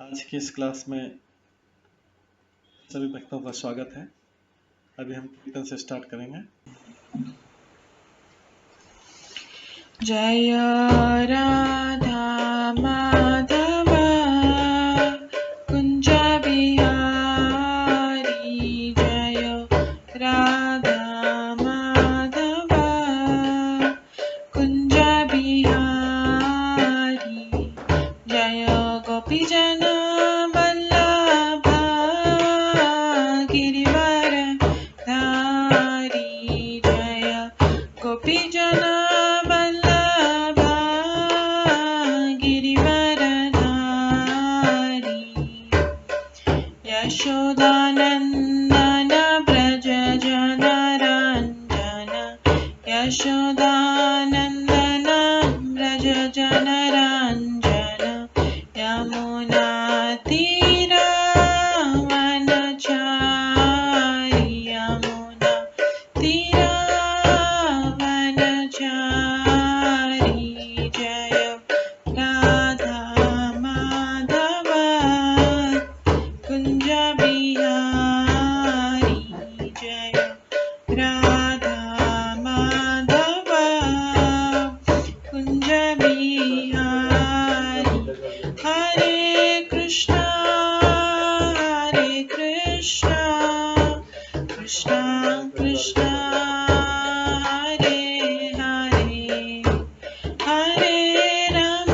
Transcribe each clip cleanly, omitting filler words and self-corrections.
आज की इस क्लास में सभी भक्तों का स्वागत है। अभी हम कीर्तन से स्टार्ट करेंगे। जय राधा माधव कुंज बिहारी, जय राधा माधव कुंज बिहारी, जय गोपीजन वल्लभ गिरिवर धारी, जय गोपीजन वल्लभ गिरिवर धारी, यशोदानंदन व्रज जनरंजन, यशोदानंदन व्रज जनरंजन, यमुना तीरावनचारी, यमुना तीरावनचारी, जय राधा माधव कुंज बिहारी, जय राधा माधव कुंज बिहारी, हरे कृष्णा कृष्णा कृष्णा हरे हरे, हरे राम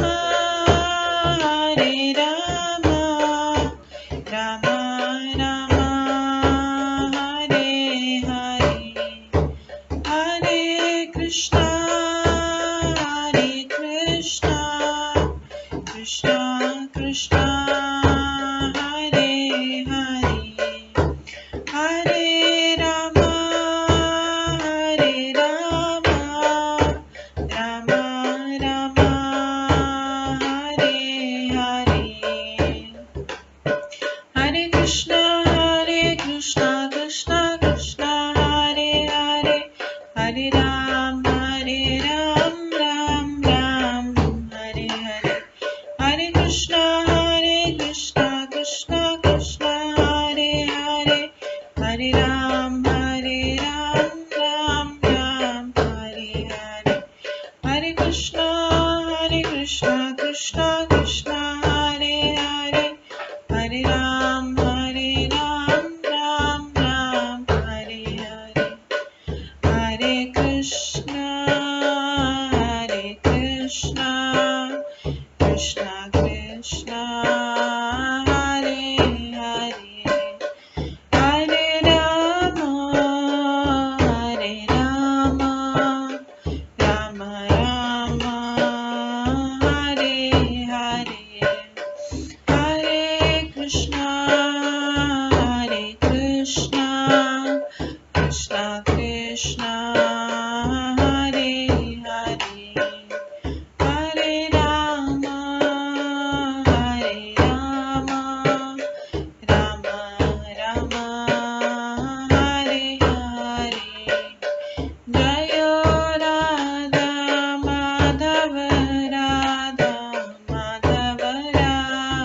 राम राम हरे हरे, हरे कृष्णा कृष्णा कृष्णा हरे हरे, हरे राम राम राम हरे हरे, हरे कृष्णा कृष्णा कृष्णा हरे हरे, हरे राम राम राम हरे हरे, हरे कृष्णा कृष्णा कृष्णा हरे हरे, हरे राम राम राम हरे हरे, हरे कृष्णा कृष्णा कृष्णा हरे हरे, हरे राम राम राम हरे हरे, हरे कृष्णा कृष्णा कृष्णा हरे हरे, हरे राम राम राम हरे हरे, हरे कृष्णा कृष्णा कृष्णा हरे हरे, हरे राम राम राम हरे हरे, जय राधा माधव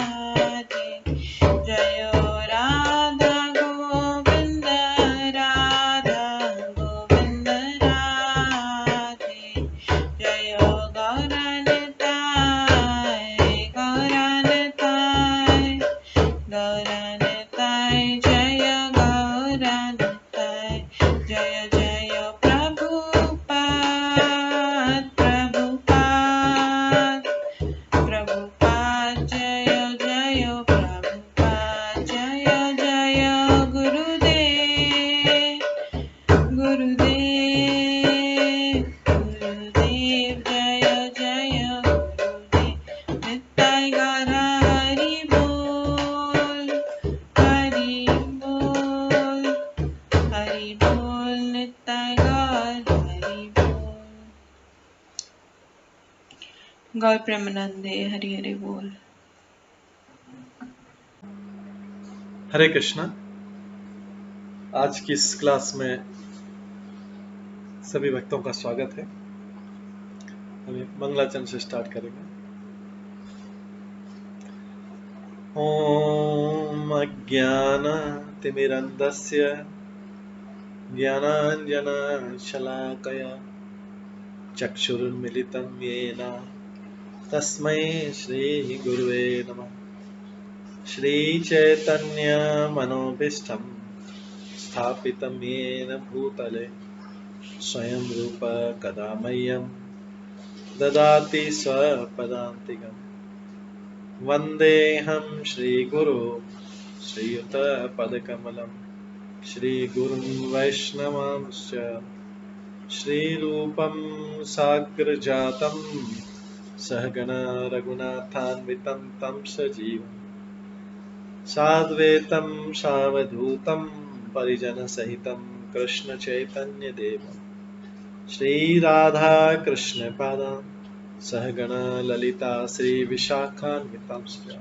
राधे, जय राधा गोविंद राधे, जय गौरनिताय जय गौरनिताय, जय जय प्रभुपाद जय जय प्रभुपाद, जय जय गुरुदेव जय जय गुरुदेव, नित्य गौर हरि बोल नित्य गौर हरि बोल। गौर प्रेमानंदे हरि हरि बोल। हरे कृष्णा। आज की इस क्लास में सभी भक्तों का स्वागत है। अभी मंगलाचरण से स्टार्ट करेंगे। ॐ अज्ञानतिमिरन्धस्य ज्ञानाञ्जनशलाकया चक्षुरुन्मिलितं येन तस्मै श्रीगुरुवे नमः। श्रीचैतन्यमनोभीष्टं स्थापितं येन भूतले स्वयं रूप कदा मह्यं ददाति स्वपदान्तिकम्। वन्देऽहं श्रीगुरो श्रीयुतपदकमलं श्रीगुरुं वैष्णवांश्च श्रीरूपं साग्रजातं सहगण रघुनाथान्वितं तं सजीवं साद्वैतं सावधूतं परिजनसहितं कृष्णचैतन्यदेवं श्रीराधाकृष्णपादान् सहगण ललिता श्रीविशाखान्वितांश्च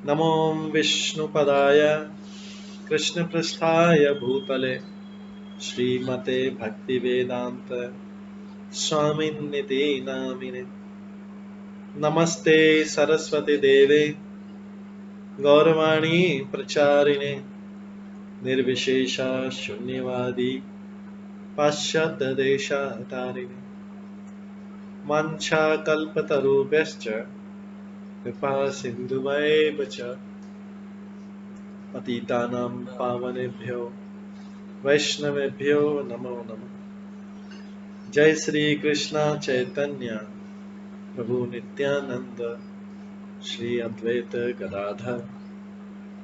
नमो विष्णुपदाय कृष्णपृष्ठाय भूतले श्रीमते भक्तिवेदान्त स्वामिन्निति नामिने। नमस्ते सरस्वती देवे गौरवाणी प्रचारिणे निर्विशेष शून्यवादी पाश्चात्य देशतारिणे वाञ्छाकल्पतरुभ्यश्च कृपा सिन्धुभ्येव च पतितानां पावनेभ्यो वैष्णवेभ्यो नमो नमः। जय श्री कृष्ण चैतन्य प्रभु नित्यानंद श्री अद्वैत गदाधर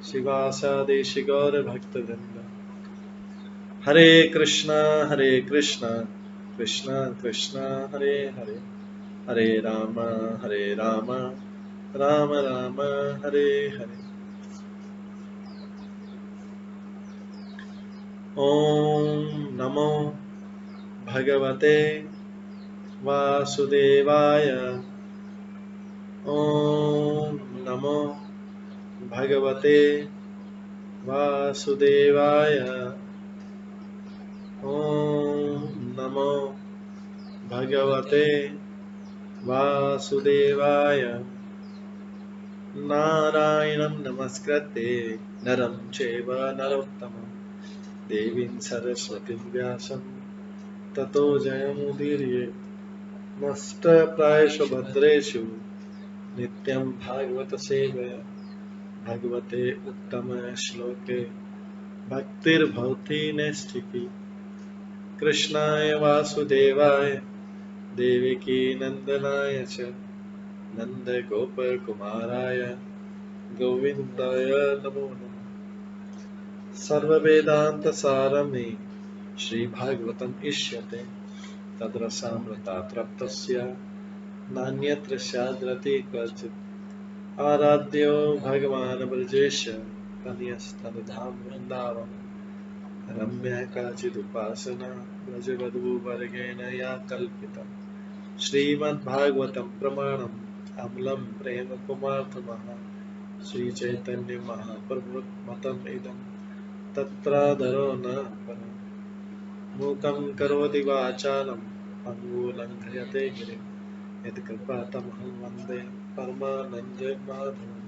शिवासादि गौर भक्तवृंद। हरे कृष्णा कृष्णा कृष्णा हरे हरे हरे राम राम राम हरे हरे। ओम नमो भगवते वासुदेवाय। ओम नमो भगवते वासुदेवाय। ओम नमो भगवते वासुदेवाय। नारायणं नमस्कृत्य नरं चैव नरोत्तमं देवीं सरस्वतीं व्यासं ततो जयमुदीरये। नष्टप्रायेषु भद्रेषु नित्यं भागवत सेवया भगवते उत्तम श्लोके भक्तिर्भवति नैष्ठिकी। कृष्णाय वासुदेवाय देवकी नंदनाय च नन्दगोपकुमाराय गोविन्दाय नमो नमः। सर्ववेदान्तसारमे श्रीभागवतम् इष्यते तद्रसामृतात् नान्यत्र स्याद्रति क्वचित्। आराध्यो भगवान् ब्रजेश तनयस्तनुधाम वृन्दावन रम्या काचिदुपासना व्रजवधूवर्गेण या कल्पिता। श्रीमद्भागवतं प्रमाणम् अमलं प्रेमकुमार्थमः श्रीचैतन्य महाप्रभुमतम् इदं तत्रादरो न परम्। मूकं करोति वाचालं पङ्गुलङ्घयते गिरिं यत्कृपातमहं वन्दे परमानन्दमाधवम्।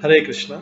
हरे कृष्णा।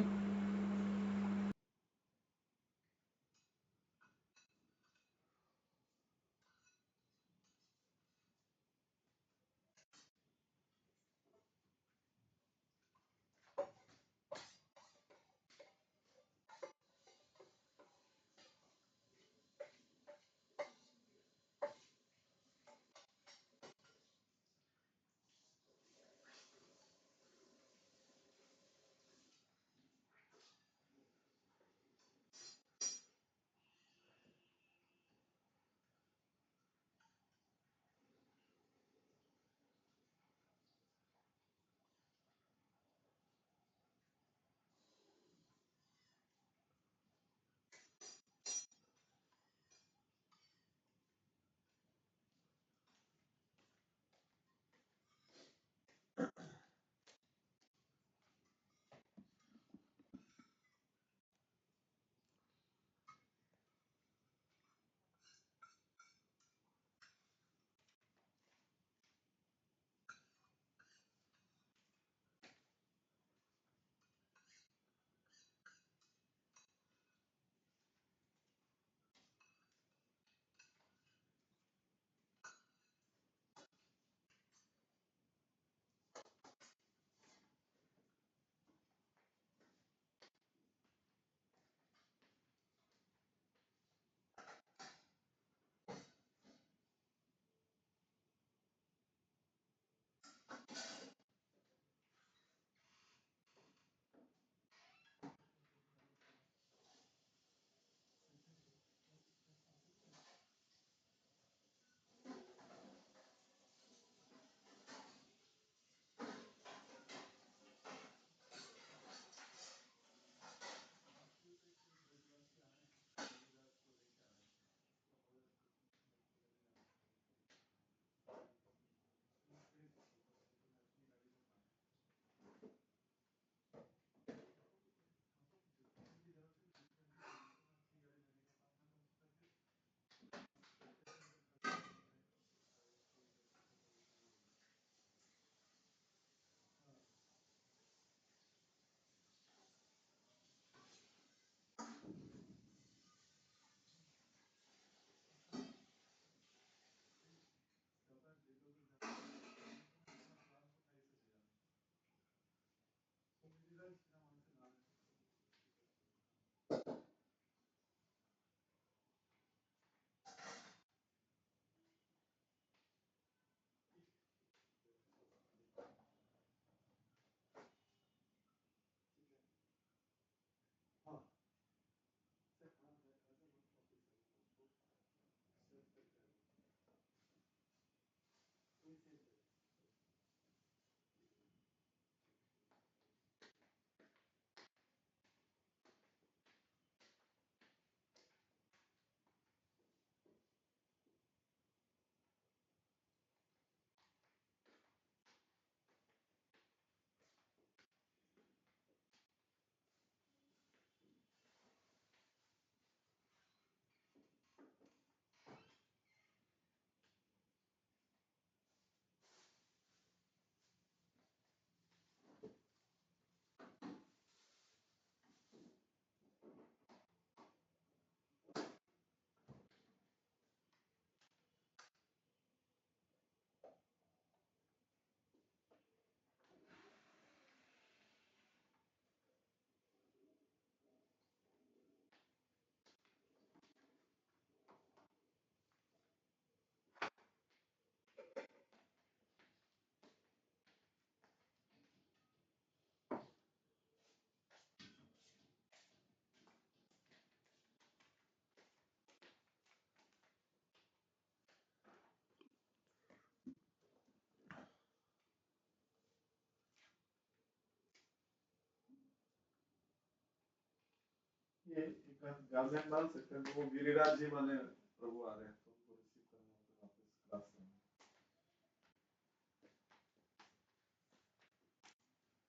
ये एक गार्जियन डाल सकते हैं, तो वो गिरिराज जी वाले प्रभु आ रहे हैं, तो उनको रिसीव करना होगा वापस क्लास में।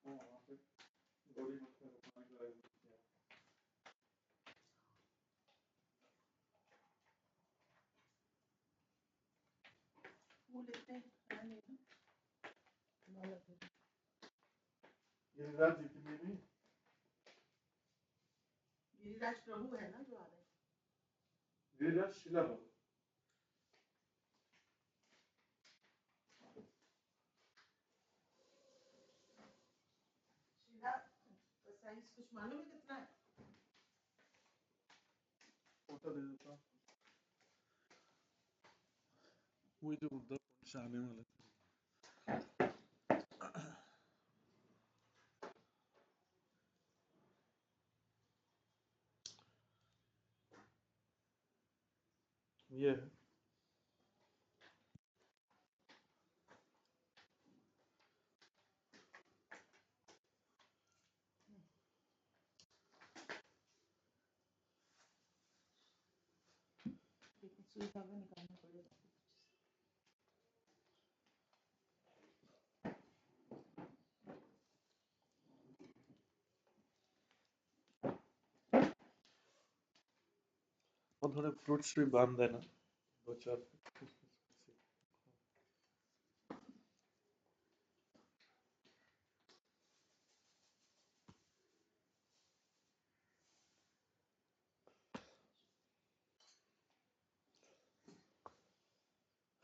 वहाँ पे गौरी मठ में रुकने का arrangement किया है। वो लेते हैं गिरिराज जी की बीवी गिरिराज प्रभु है ना जो आ रहे हैं। गिरिराज शिला प्रभु। शीला का साइज कुछ मालूम है कितना है? फोटो दे देता हूँ। वही जो उद्धव कुंड से आने वाले थे। ये है। लेकिन सुई धागा निकालना पड़ेगा। और थोड़े फ्रूट्स भी बांध देना, 2-4।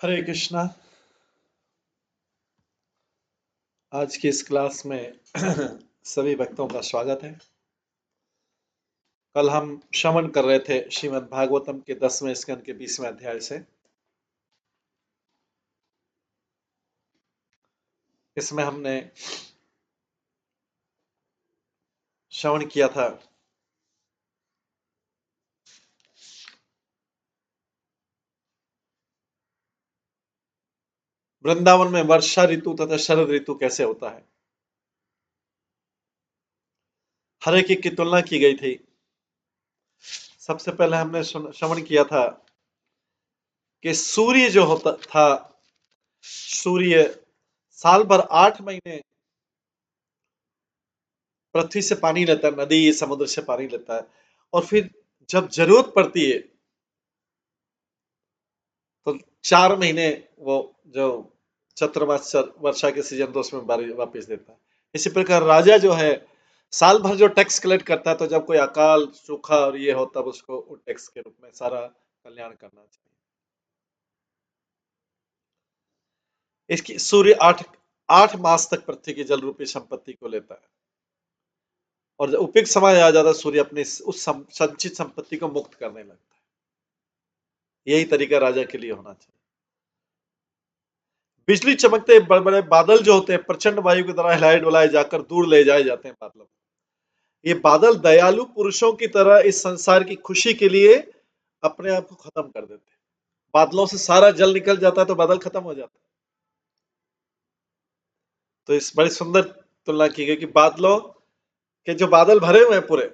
हरे कृष्णा। आज की इस क्लास में सभी भक्तों का स्वागत है। कल हम श्रवण कर रहे थे श्रीमद् भागवतम के 10वें स्कंद के 20वें अध्याय से। इसमें हमने श्रवण किया था वृंदावन में वर्षा ऋतु तथा शरद ऋतु कैसे होता है। हर एक की तुलना की गई थी। सबसे पहले हमने श्रवण किया था कि सूर्य जो होता था, सूर्य साल भर 8 महीने पृथ्वी से पानी लेता है, नदी समुद्र से पानी लेता है, और फिर जब जरूरत पड़ती है तो 4 महीने वो जो चतुर्मास वर्षा के सीजन तो उसमें बारिश वापस देता है। इसी प्रकार राजा जो है साल भर जो टैक्स कलेक्ट करता है, तो जब कोई अकाल सूखा और ये हो तब उसको टैक्स के रूप में सारा कल्याण करना चाहिए। इसकी सूर्य 8 मास तक पृथ्वी की जल रूपी संपत्ति को लेता है, और जब उपयुक्त समय आ जाता है सूर्य अपनी उस संचित संपत्ति को मुक्त करने लगता है। यही तरीका राजा के लिए होना चाहिए। बिजली चमकते बड़े बड़े बादल जो होते हैं प्रचंड वायु की तरह हिलाए डुलाए जाकर दूर ले जाए जाते हैं बादलों। ये बादल दयालु पुरुषों की तरह इस संसार की खुशी के लिए अपने आप को खत्म कर देते हैं। बादलों से सारा जल निकल जाता है तो बादल खत्म हो जाता है। तो इस बड़ी सुंदर तुलना की गई कि बादलों के जो बादल भरे हुए हैं पूरे,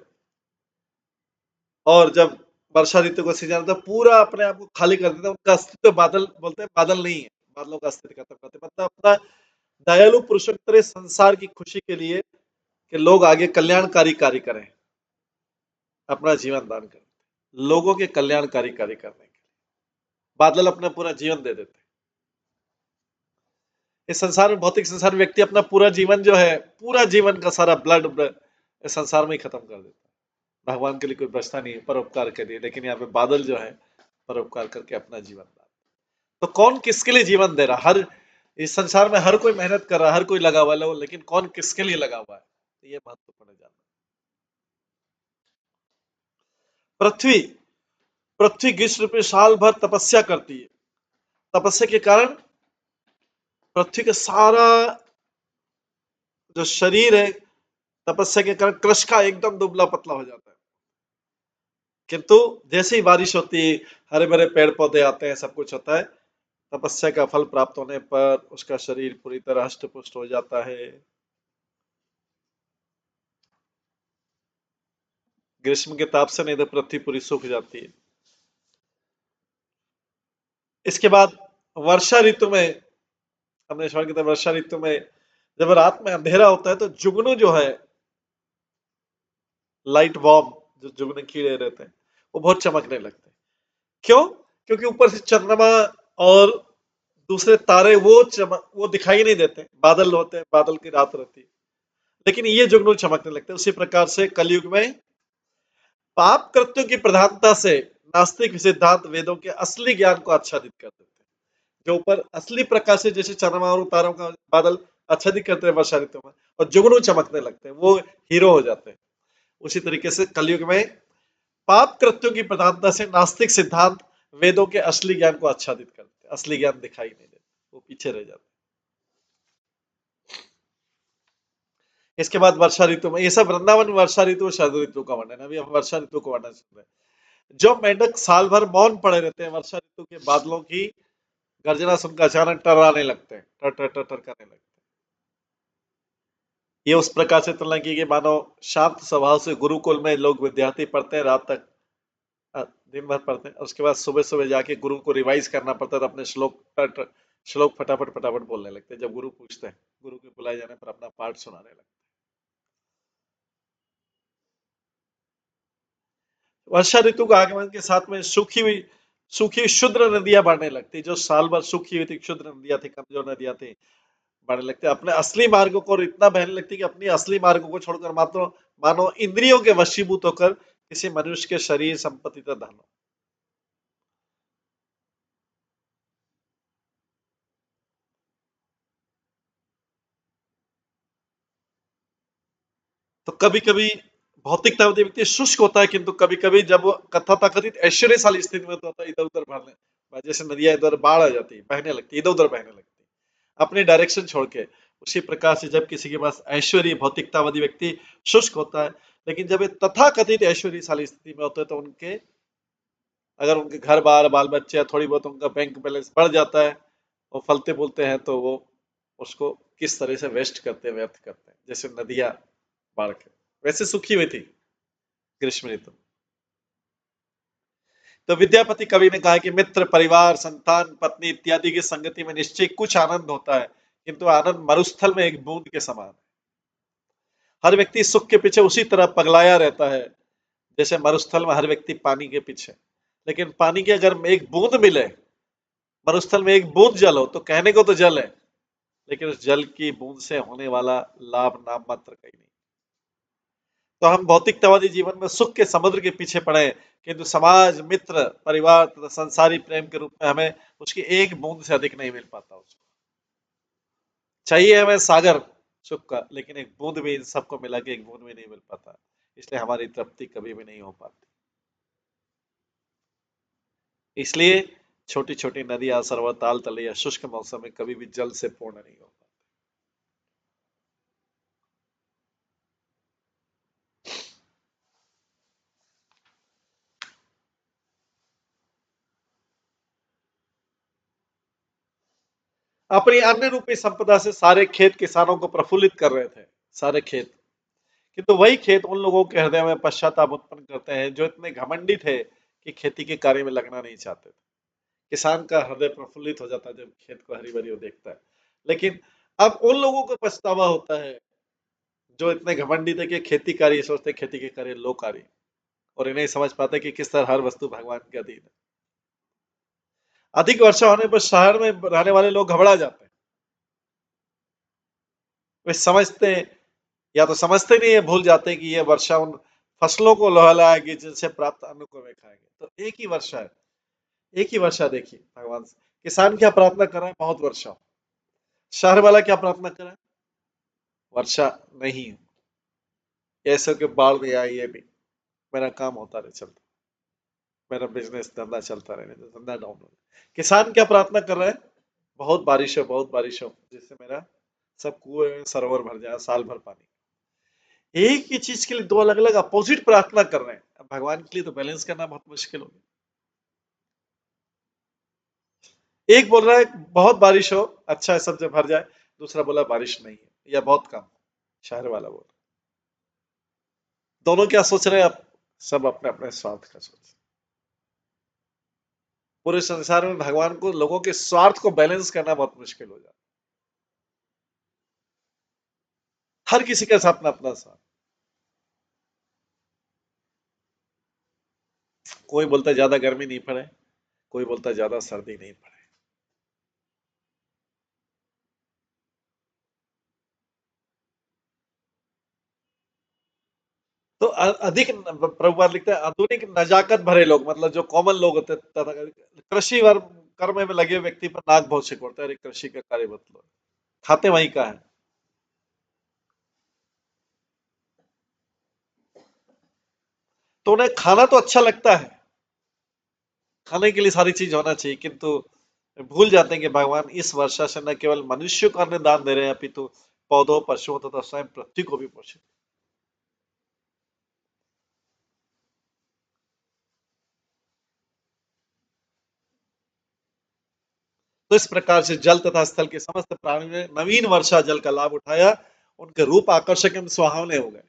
और जब वर्षा ऋतु का सीजन आता है पूरा अपने आप को खाली कर देता है। उनका अस्तित्व बादल बोलते हैं, बादल नहीं है, बादलों का अस्तित्व खत्म करते हैं। मतलब अपना दयालु पुरुषों की तरह संसार की खुशी के लिए कि लोग आगे कल्याणकारी कार्य करें, अपना जीवन दान करें, लोगों के कल्याणकारी कार्य करने के लिए बादल अपना पूरा जीवन दे देते हैं। इस संसार में, भौतिक संसार में व्यक्ति अपना पूरा जीवन जो है, पूरा जीवन का सारा ब्लड इस संसार में ही खत्म कर देता है। भगवान के लिए कोई बचता नहीं है परोपकार के लिए, लेकिन यहाँ पे बादल जो है परोपकार करके अपना जीवन दान। तो कौन किसके लिए जीवन दे रहा? हर इस संसार में हर कोई मेहनत कर रहा है, हर कोई लगा हुआ है, लेकिन कौन किसके लिए लगा हुआ है, तो ये महत्वपूर्ण जानना। पृथ्वी ग्रीष्म ऋतु में साल भर तपस्या करती है। तपस्या के कारण पृथ्वी का सारा जो शरीर है तपस्या के कारण कृष का एकदम दुबला पतला हो जाता है। किंतु जैसे ही बारिश होती है, हरे भरे पेड़ पौधे आते हैं, सब कुछ होता है, तपस्या का फल प्राप्त होने पर उसका शरीर पूरी तरह हष्ट पुष्ट हो जाता है। ग्रीष्म के ताप से नहीं तो पृथ्वी पूरी सूख जाती है। इसके बाद वर्षा ऋतु में हमने श्रवण किया था, वर्षा ऋतु में जब रात में अंधेरा होता है तो जुगनू जो है, लाइट वॉर्म जो जुगनू कीड़े रहते हैं, वो बहुत चमकने लगते हैं। क्यों? क्योंकि ऊपर से चंद्रमा और दूसरे तारे वो दिखाई नहीं देते, बादल होते हैं, बादल की रात रहती है, लेकिन ये जुगनू चमकने लगते हैं। उसी प्रकार से कलयुग में पाप कृत्यों की प्रधानता से नास्तिक सिद्धांत वेदों के असली ज्ञान को आच्छादित कर देते हैं। जो ऊपर असली प्रकाश से जैसे चंद्रमा और तारों का बादल आच्छादित करते हैं वर्षा ऋतु में, और जुगनू चमकने लगते हैं, वो हीरो हो जाते हैं। उसी तरीके से कलयुग में पाप कृत्यों की प्रधानता से नास्तिक सिद्धांत वेदों के असली ज्ञान को आच्छादित करते हैं। असली ज्ञान दिखाई नहीं देता, वो पीछे रह जाते। इसके बाद वर्षा ऋतु में, ये सब वृंदावन वर्षा ऋतु और शरद ऋतु का वर्णन है। अभी हम वर्षा ऋतु को वर्णन सुन रहे हैं। जो मेंढक साल भर मौन पड़े रहते हैं, वर्षा ऋतु के बादलों की गर्जना सुनकर अचानक टर्राने लगते हैं, टर टर टर टर करने लगते हैं। ये उस प्रकार से तुलना की गई मानो शांत स्वभाव से गुरुकुल में लोग विद्यार्थी पढ़ते हैं, रात तक दिन भर पढ़ते हैं, और उसके बाद सुबह सुबह जाके गुरु को रिवाइज करना पड़ता है, तो अपने श्लोक फटाफट फटाफट बोलने लगते हैं। जब गुरु पूछते हैं, गुरु के बुलाए जाने पर अपना पाठ सुनाने लगते हैं। वर्षा ऋतु के आगमन के साथ में सूखी क्षुद्र नदियां बढ़ने लगती, जो साल भर सूखी हुई थी, क्षुद्र नदियां थी, कमजोर नदियां थी, बढ़ने लगते, अपने असली मार्गों को इतना बहने लगती कि अपनी असली मार्गों को छोड़कर मात्र मानो इंद्रियों के वशीभूत होकर किसी मनुष्य के शरीर, संपत्ति तथा धन हो। तो कभी कभी भौतिकतावादी व्यक्ति शुष्क होता है, किंतु कभी कभी जब वो तथाकथित ऐश्वर्यशाली स्थिति में होता है, इधर उधर बढ़ने, जैसे नदियां इधर बाढ़ आ जाती है, बहने लगती, इधर उधर बहने लगती अपने डायरेक्शन छोड़ के। उसी प्रकार से जब किसी के पास ऐश्वर्य, भौतिकतावादी व्यक्ति शुष्क होता है, लेकिन जब ये तथाकथित ऐश्वर्यशाली स्थिति में होते हैं तो उनके, अगर उनके घर बार, बाल बच्चे, थोड़ी बहुत उनका बैंक बैलेंस बढ़ जाता है, वो फलते फूलते हैं, तो वो उसको किस तरह से वेस्ट करते हैं, व्यर्थ करते हैं, जैसे नदियां बाढ़ के वैसे सूखी हुई थी ग्रीष्म ऋतु। तो विद्यापति कवि ने कहा कि मित्र, परिवार, संतान, पत्नी इत्यादि की संगति में निश्चय कुछ आनंद होता है, किंतु आनंद मरुस्थल में एक बूंद के समान है। हर व्यक्ति सुख के पीछे उसी तरह पगलाया रहता है जैसे मरुस्थल में हर व्यक्ति पानी के पीछे। लेकिन पानी की अगर एक बूंद मिले, मरुस्थल में एक बूंद जल हो, तो कहने को तो जल है, लेकिन उस जल की बूंद से होने वाला लाभ नाम मात्र कहीं नहीं। तो हम भौतिकतावादी जीवन में सुख के समुद्र के पीछे पड़े, किंतु समाज, मित्र, परिवार तथा संसारी प्रेम के रूप में हमें उसकी एक बूंद से अधिक नहीं मिल पाता। उसको चाहिए हमें सागर सुख का, लेकिन एक बूंद भी इन सबको मिला के एक बूंद भी नहीं मिल पाता, इसलिए हमारी तृप्ति कभी भी नहीं हो पाती। इसलिए छोटी छोटी नदियां, सरोवर, ताल तले या शुष्क मौसम में कभी भी जल से पूर्ण नहीं हो पाती। अपनी अन्य रूपी संपदा से सारे खेत किसानों को प्रफुल्लित कर रहे थे, सारे खेत, किंतु वही खेत उन लोगों के हृदय में पश्चाताप उत्पन्न करते हैं जो इतने घमंडी थे कि खेती के कार्य में लगना नहीं चाहते थे। किसान का हृदय प्रफुल्लित हो जाता है जब खेत को हरी भरी देखता है, लेकिन अब उन लोगों को पछतावा होता है जो इतने घमंडी थे कि खेती कार्य सोचते, खेती के कार्य लो कार्य, और इन्हें समझ पाते कि किस तरह हर वस्तु भगवान के अधीन है। अधिक वर्षा होने पर शहर में रहने वाले लोग घबरा जाते हैं। वे समझते, या तो समझते नहीं है, भूल जाते हैं कि यह वर्षा उन फसलों को लहलाएगी जिनसे प्राप्त अन्न को वे खाएंगे। तो एक ही वर्षा है, एक ही वर्षा देखिए भगवान से। किसान क्या प्रार्थना कर रहा है? बहुत वर्षा हो। शहर वाला क्या प्रार्थना कर रहा है? वर्षा नहीं, ऐसे के बाढ़ में आई, ये भी मेरा काम होता रहे, चलता, मेरा बिजनेस धंधा चलता रहे, धंधा डाउन हो। किसान क्या प्रार्थना कर रहा है? बहुत बारिश हो, बहुत बारिश हो, जिससे मेरा सब कुएं सरोवर भर जाए, साल भर पानी। एक ही चीज के लिए दो अलग अलग अपोजिट प्रार्थना कर रहे हैं। अब भगवान के लिए तो बैलेंस करना बहुत मुश्किल होगा। एक बोल रहा है बहुत बारिश हो, अच्छा है, सब जब भर जाए, दूसरा बोला बारिश नहीं है या बहुत कम, शहर वाला बोल। दोनों क्या सोच रहे हैं? अब सब अपने अपने स्वार्थ का सोच। पूरे संसार में भगवान को लोगों के स्वार्थ को बैलेंस करना बहुत मुश्किल हो जाता। हर किसी के साथ अपना अपना स्वार्थ। कोई बोलता ज्यादा गर्मी नहीं पड़े, कोई बोलता ज्यादा सर्दी नहीं पड़े। तो अधिक प्रभुपाद लिखते हैं आधुनिक नजाकत भरे लोग, मतलब जो कॉमन लोग होते हैं, कृषि वर्ग कर्म में लगे व्यक्ति पर नाक बहुत सिकुड़ता है, अरे कृषि का कार्य बतलो, खाते वहीं का है। तो उन्हें खाना तो अच्छा लगता है, खाने के लिए सारी चीज होना चाहिए, किंतु भूल जाते हैं कि भगवान इस वर्षा से न केवल मनुष्य को अन्न दान दे रहे हैं, अपितु पौधों, पशुओं तथा स्वयं पृथ्वी को भी पोषित। तो इस प्रकार से जल तथा स्थल के समस्त प्राणी ने नवीन वर्षा जल का लाभ उठाया, उनके रूप आकर्षक एवं सुहावने हो गए।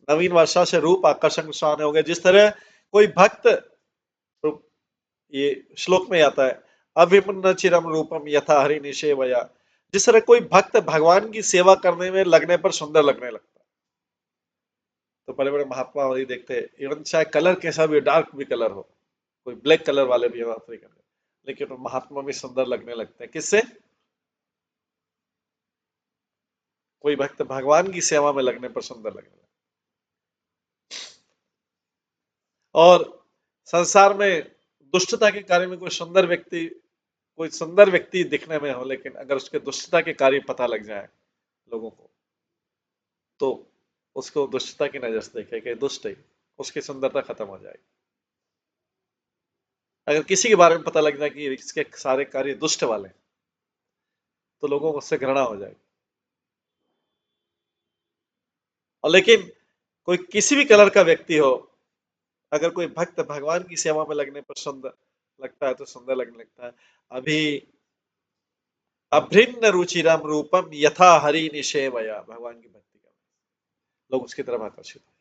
नवीन वर्षा से रूप आकर्षक सुहावने हो गए। जिस तरह कोई भक्त, ये श्लोक में आता है, अभिमन्य चिरम रूपम यथा हरि निषेवया, जिस तरह कोई भक्त भगवान की सेवा करने में लगने पर सुंदर लगने लगता है। तो बड़े बड़े महात्मा वही देखते हैं, इवन चाहे कलर कैसा भी, डार्क भी कलर हो, कोई ब्लैक कलर वाले भी अफ्रीकन, लेकिन वो महात्मा भी सुंदर लगने लगते हैं। किससे? कोई भक्त भगवान की सेवा में लगने पर सुंदर लगने लगता है। और संसार में दुष्टता के कार्य में कोई सुंदर व्यक्ति दिखने में हो, लेकिन अगर उसके दुष्टता के कार्य पता लग जाए लोगों को, तो उसको दुष्टता की नजर से देखे कि दुष्ट है, उसकी सुंदरता खत्म हो जाएगी। अगर किसी के बारे में पता लग जाए कि इसके सारे कार्य दुष्ट वाले, तो लोगों को उससे घृणा हो जाएगी। और लेकिन कोई किसी भी कलर का व्यक्ति हो, अगर कोई भक्त भगवान की सेवा में लगने पर सुंदर लगता है तो सुंदर लगने लगता है। अभी अभिन्न रुचिरम रूपम यथा हरि निषेवया, भगवान की भक्ति कर लोग उसकी तरफ आकर्षित हो।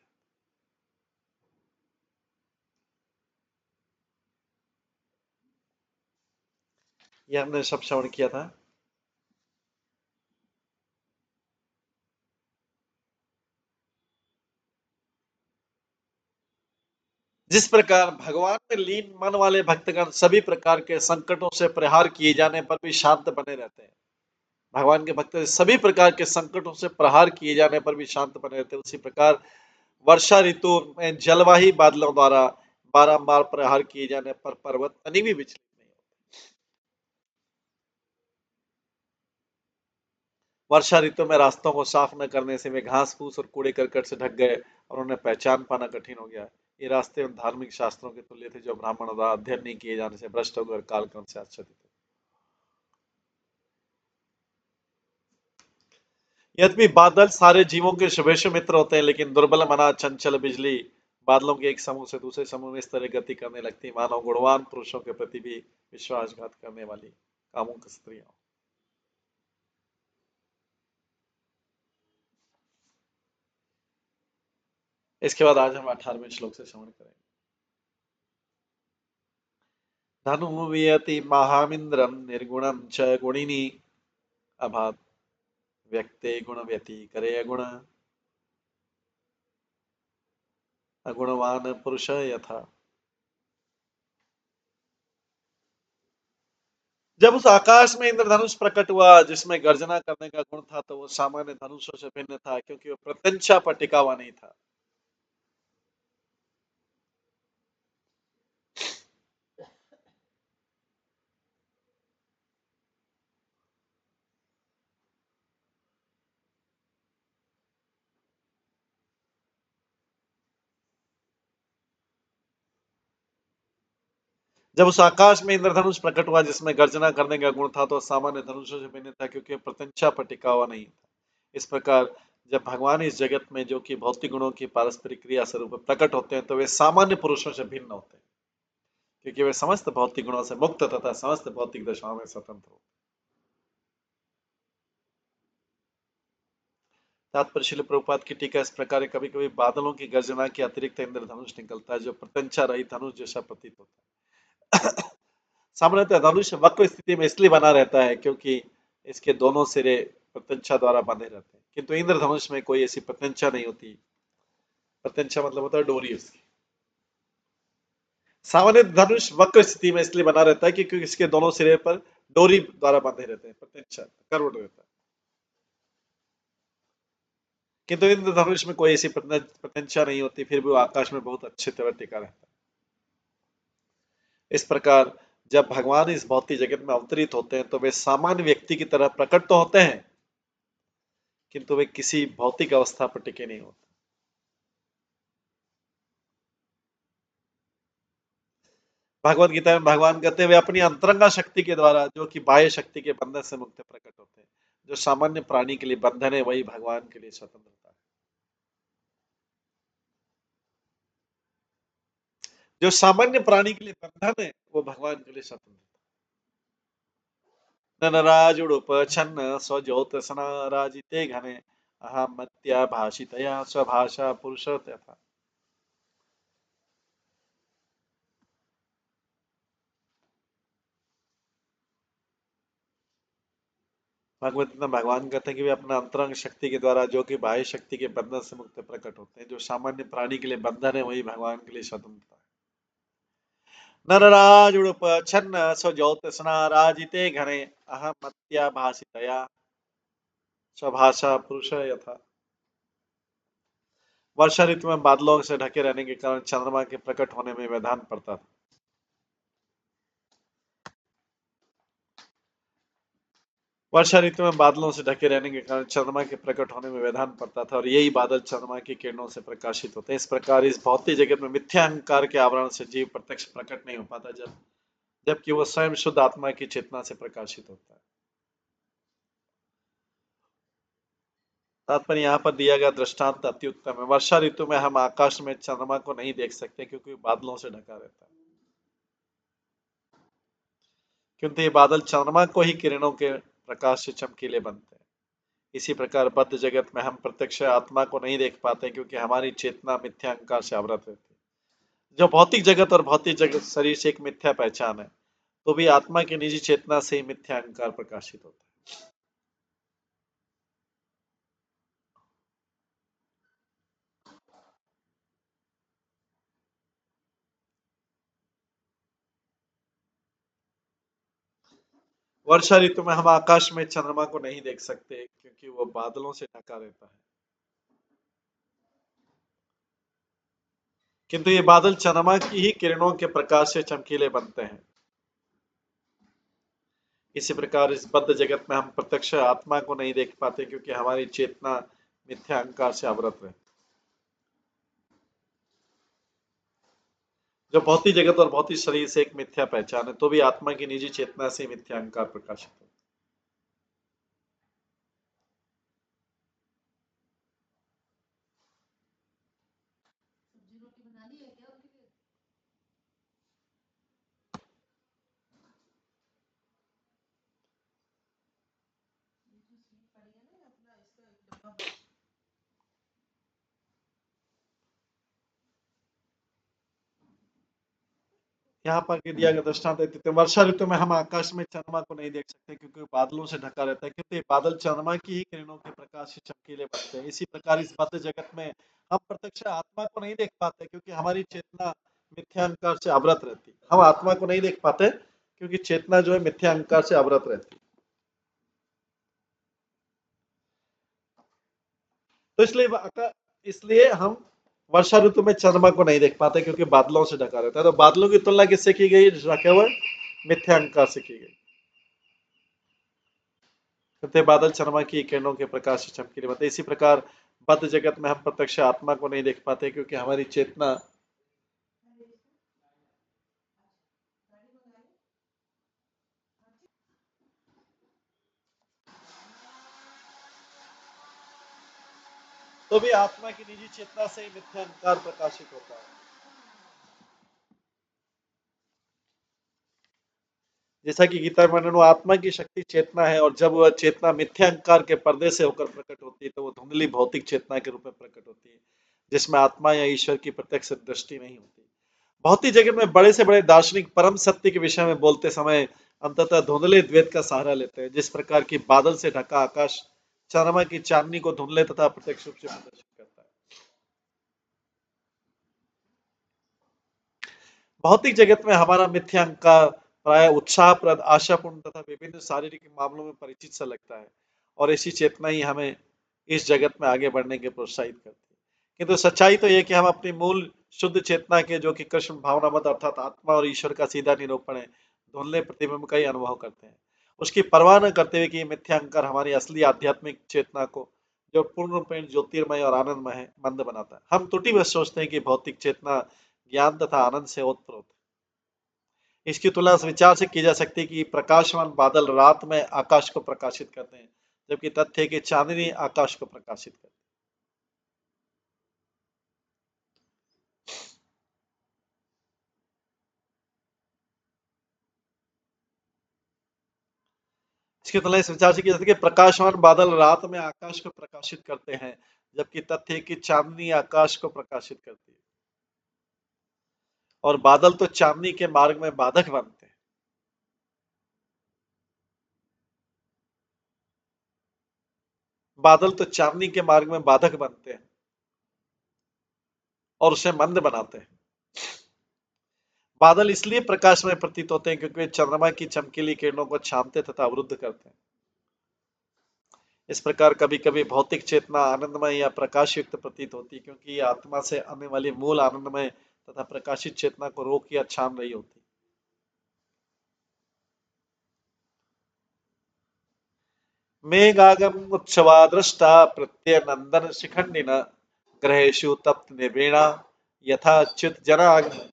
ये हमने सब श्रवण किया था। जिस प्रकार भगवान में लीन मन वाले भक्तगण सभी प्रकार के संकटों से प्रहार किए जाने पर भी शांत बने रहते हैं, भगवान के भक्त सभी प्रकार के संकटों से प्रहार किए जाने पर भी शांत बने रहते हैं, उसी प्रकार वर्षा ऋतु में जलवाही बादलों द्वारा बारंबार प्रहार किए जाने पर पर्वत तनी भी विचलित नहीं होते। वर्षा ऋतु में रास्तों को साफ न करने से वे घास फूस और कूड़े करकट से ढक गए और उन्हें पहचान पाना कठिन हो गया। ये रास्ते उन धार्मिक शास्त्रों के तुल्य थे जो ब्राह्मणों द्वारा अध्ययन नहीं किए जाने से भ्रष्ट होकर कालक्रम से आच्छादित थे। यद्यपि बादल सारे जीवों के शुभेच्छु मित्र होते हैं, लेकिन दुर्बल मना चंचल बिजली बादलों के एक समूह से दूसरे समूह में इस तरह गति करने लगती, मानव गुणवान पुरुषों के प्रति भी विश्वासघात करने वाली कामुक स्त्रियां। इसके बाद आज हम 18वें श्लोक से श्रवण करेंगे। धनु वियति महामिंद्रम निर्गुणम च गुणिनी अभात व्यक्ते गुण व्यति करे अगुण अगुणवान पुरुष यथा। जब उस आकाश में इंद्रधनुष प्रकट हुआ जिसमें गर्जना करने का गुण था, तो वो सामान्य धनुषों से भिन्न था, क्योंकि वो प्रत्यंचा पर टिका हुआ नहीं था। जब उस आकाश में इंद्रधनुष प्रकट हुआ जिसमें गर्जना करने का गुण था, तो सामान्य धनुषों से भिन्न था, क्योंकि प्रत्यंचा पर टिका हुआ नहीं था। इस प्रकार जब भगवान इस जगत में, जो कि भौतिक गुणों की पारस्परिक क्रिया स्वरूप प्रकट होते हैं, तो वे सामान्य पुरुषों से भिन्न होते हैं, क्योंकि वे समस्त भौतिक गुणों से मुक्त तथा समस्त भौतिक दशाओं में स्वतंत्र होते तात्पर्य श्रील प्रभुपाद की टीका इस प्रकार है, कभी कभी बादलों की गर्जना के अतिरिक्त इंद्रधनुष निकलता है जो प्रत्यंचा रहित धनुष जैसा प्रतीत होता है। सामान्यतः धनुष वक्र स्थिति में इसलिए बना रहता है क्योंकि इसके दोनों सिरे प्रत्यंचा द्वारा बंधे रहते हैं, किंतु इंद्रधनुष में कोई ऐसी प्रत्यंचा नहीं होती। प्रत्यंचा मतलब होता है डोरी उसकी। सामान्य धनुष वक्र स्थिति में इसलिए बना रहता है क्योंकि इसके दोनों सिरे पर डोरी द्वारा बंधे रहते हैं, प्रत्यंचा कर्व रहता है, किंतु इंद्रधनुष में कोई ऐसी प्रत्यंचा नहीं होती, फिर भी वो आकाश में बहुत अच्छे तरह टिका रहता है। इस प्रकार जब भगवान इस भौतिक जगत में अवतरित होते हैं तो वे सामान्य व्यक्ति की तरह प्रकट तो होते हैं, किंतु वे किसी भौतिक अवस्था पर टिके नहीं होते। भगवत गीता में भगवान कहते हैं वे अपनी अंतरंगा शक्ति के द्वारा, जो कि बाह्य शक्ति के बंधन से मुक्त प्रकट होते हैं। जो सामान्य प्राणी के लिए बंधन है वही भगवान के लिए स्वतंत्रता है। जो सामान्य प्राणी के लिए बंधन है वो भगवान के लिए स्वतंत्रता। ननराज उड़ुप छन्न स्वज्योत्सना राजिते घने अहम मत्या भाषितया स्वभाषा पुरुष यथा। भगवत गीता में भगवान कहते हैं कि वे अपना अंतरंग शक्ति के द्वारा, जो कि बाह्य शक्ति के बंधन से मुक्त प्रकट होते हैं। जो सामान्य प्राणी के लिए बंधन है वही भगवान के लिए स्वतंत्रता है। नरराज उड़ुप छन्न स्वज्योत्सना राजिते घने अहम मत्या भाषितया स्वभाषा पुरुष यथा। वर्षा ऋतु में बादलों से ढके रहने के कारण चंद्रमा के प्रकट होने में व्यवधान पड़ता था। वर्षा ऋतु में बादलों से ढके रहने के कारण चंद्रमा के प्रकट होने में व्यवधान पड़ता था और यही बादल चंद्रमा की किरणों से प्रकाशित होते हैं। इस प्रकार इस भौतिक जगत में मिथ्या अहंकार के आवरण से जीव प्रत्यक्ष प्रकट नहीं हो पाता, जबकि वह स्वयं शुद्ध आत्मा की चेतना से प्रकाशित होता है। तात्पर्य यहाँ पर दिया गया दृष्टांत अति उत्तम है। वर्षा ऋतु में हम आकाश में चंद्रमा को नहीं देख सकते क्योंकि बादलों से ढका रहता है, क्योंकि ये बादल चंद्रमा को ही किरणों के प्रकाश से चमकीले बनते हैं। इसी प्रकार बद्ध जगत में हम प्रत्यक्ष आत्मा को नहीं देख पाते क्योंकि हमारी चेतना मिथ्या अहंकार से आवृत रहती है। जो भौतिक जगत और भौतिक जगत शरीर से एक मिथ्या पहचान है, तो भी आत्मा की निजी चेतना से ही मिथ्या अहंकार प्रकाशित होता है। वर्षा ऋतु में हम आकाश में चंद्रमा को नहीं देख सकते क्योंकि वो बादलों से ढका रहता है, किंतु ये बादल चंद्रमा की ही किरणों के प्रकाश से चमकीले बनते हैं। इसी प्रकार इस बद्ध जगत में हम प्रत्यक्ष आत्मा को नहीं देख पाते क्योंकि हमारी चेतना मिथ्या अहंकार से आवृत है। जो भौतिक जगत और भौतिक शरीर से एक मिथ्या पहचान है, तो भी आत्मा की निजी चेतना से मिथ्या अहंकार प्रकाशित है। सब्जी रोटी बना ली है क्या उनके लिए? ये जो स्वीट पड़ी है ना, अपना इसका एक डब्बा। यहाँ पर दिया गया दृष्टांत देते हैं, वर्षा ऋतु में हम आकाश में चंद्रमा को नहीं देख सकते क्योंकि बादलों से ढका रहता है, क्योंकि बादल चंद्रमा की ही किरणों के प्रकाश से चमकीले बनते हैं। इसी प्रकार इस बद्ध जगत में हम प्रत्यक्ष आत्मा को नहीं देख पाते क्योंकि हमारी चेतना मिथ्या अहंकार से आवृत रहती है। हम आत्मा को नहीं देख पाते क्योंकि चेतना जो है मिथ्या अहंकार से आवृत रहती है। तो इसलिए हम वर्षा ऋतु में चंद्रमा को नहीं देख पाते क्योंकि बादलों से ढका रहता है। तो बादलों की तुलना किससे की गई? ढके हुए मिथ्या अहंकार से की गई। कहते बादल चंद्रमा की किरणों के प्रकाश से चमकीले बनते। इसी प्रकार बद्ध जगत में हम प्रत्यक्ष आत्मा को नहीं देख पाते क्योंकि हमारी चेतना तो भी आत्मा की निजी चेतना से ही मिथ्या अहंकार प्रकाशित होता है। जैसा कि गीता में वर्णन हुआ, आत्मा की शक्ति चेतना है, और जब वह चेतना मिथ्या अहंकार के पर्दे से होकर प्रकट होती है तो वो धुंधली भौतिक चेतना के रूप में प्रकट होती है, जिसमें आत्मा या ईश्वर की प्रत्यक्ष दृष्टि नहीं होती। भौतिक जगत में बड़े से बड़े दार्शनिक परम सत्य के विषय में बोलते समय अंततः धुंधले द्वैत का सहारा लेते हैं। जिस प्रकार की बादल से ढका आकाश चंद्रमा की चांदनी को धुंधले तथा प्रत्यक्ष रूप से प्रदर्शित करता है। भौतिक जगत में हमारा मिथ्या अहंकार प्राय उत्साहप्रद, आशापूर्ण तथा विभिन्न शारीरिक मामलों में परिचित सा लगता है, और ऐसी चेतना ही हमें इस जगत में आगे बढ़ने के प्रोत्साहित करती है। किंतु सच्चाई तो यह कि हम अपनी मूल शुद्ध चेतना के, जो कि कृष्ण भावनामत अर्थात आत्मा और ईश्वर का सीधा निरूपण है, धुंधले प्रतिबिंब का ही अनुभव करते हैं, उसकी परवाह न करते हुए कि मिथ्या अहंकार हमारी असली आध्यात्मिक चेतना को, जो पूर्ण रूपेण ज्योतिर्मय और आनंदमय है, मंद बनाता है। हम त्रुटिवश सोचते हैं कि भौतिक चेतना ज्ञान तथा आनंद से ओतप्रोत है। इसकी तुलना इस विचार से की जा सकती है कि प्रकाशमान बादल रात में आकाश को प्रकाशित करते हैं, जबकि तथ्य है कि चांदनी आकाश को प्रकाशित करती है। इसकी तुलना इस विचार से की जा सकती है कि प्रकाशमान बादल रात में आकाश को प्रकाशित करते हैं, जबकि तथ्य है कि चांदनी आकाश को प्रकाशित करती है, और बादल तो चांदनी के मार्ग में बाधक बनते हैं। बादल तो चांदनी के मार्ग में बाधक बनते हैं और उसे मंद बनाते हैं। बादल इसलिए प्रकाश में प्रतीत होते हैं क्योंकि वे चंद्रमा की चमकीली किरणों को छानते तथा अवरुद्ध करते हैं। इस प्रकार कभी कभी भौतिक चेतना आनंदमय या प्रकाशयुक्त प्रतीत होती है, क्योंकि ये आत्मा से आने वाली मूल आनंदमय तथा प्रकाशित चेतना को रोक या छान रही होती। मेघागम उत्सवा दृष्टा प्रत्यय नंदन शिखंडिन ग्रहेशु तप्त निवेणा यथा च्युत जनाग्नि।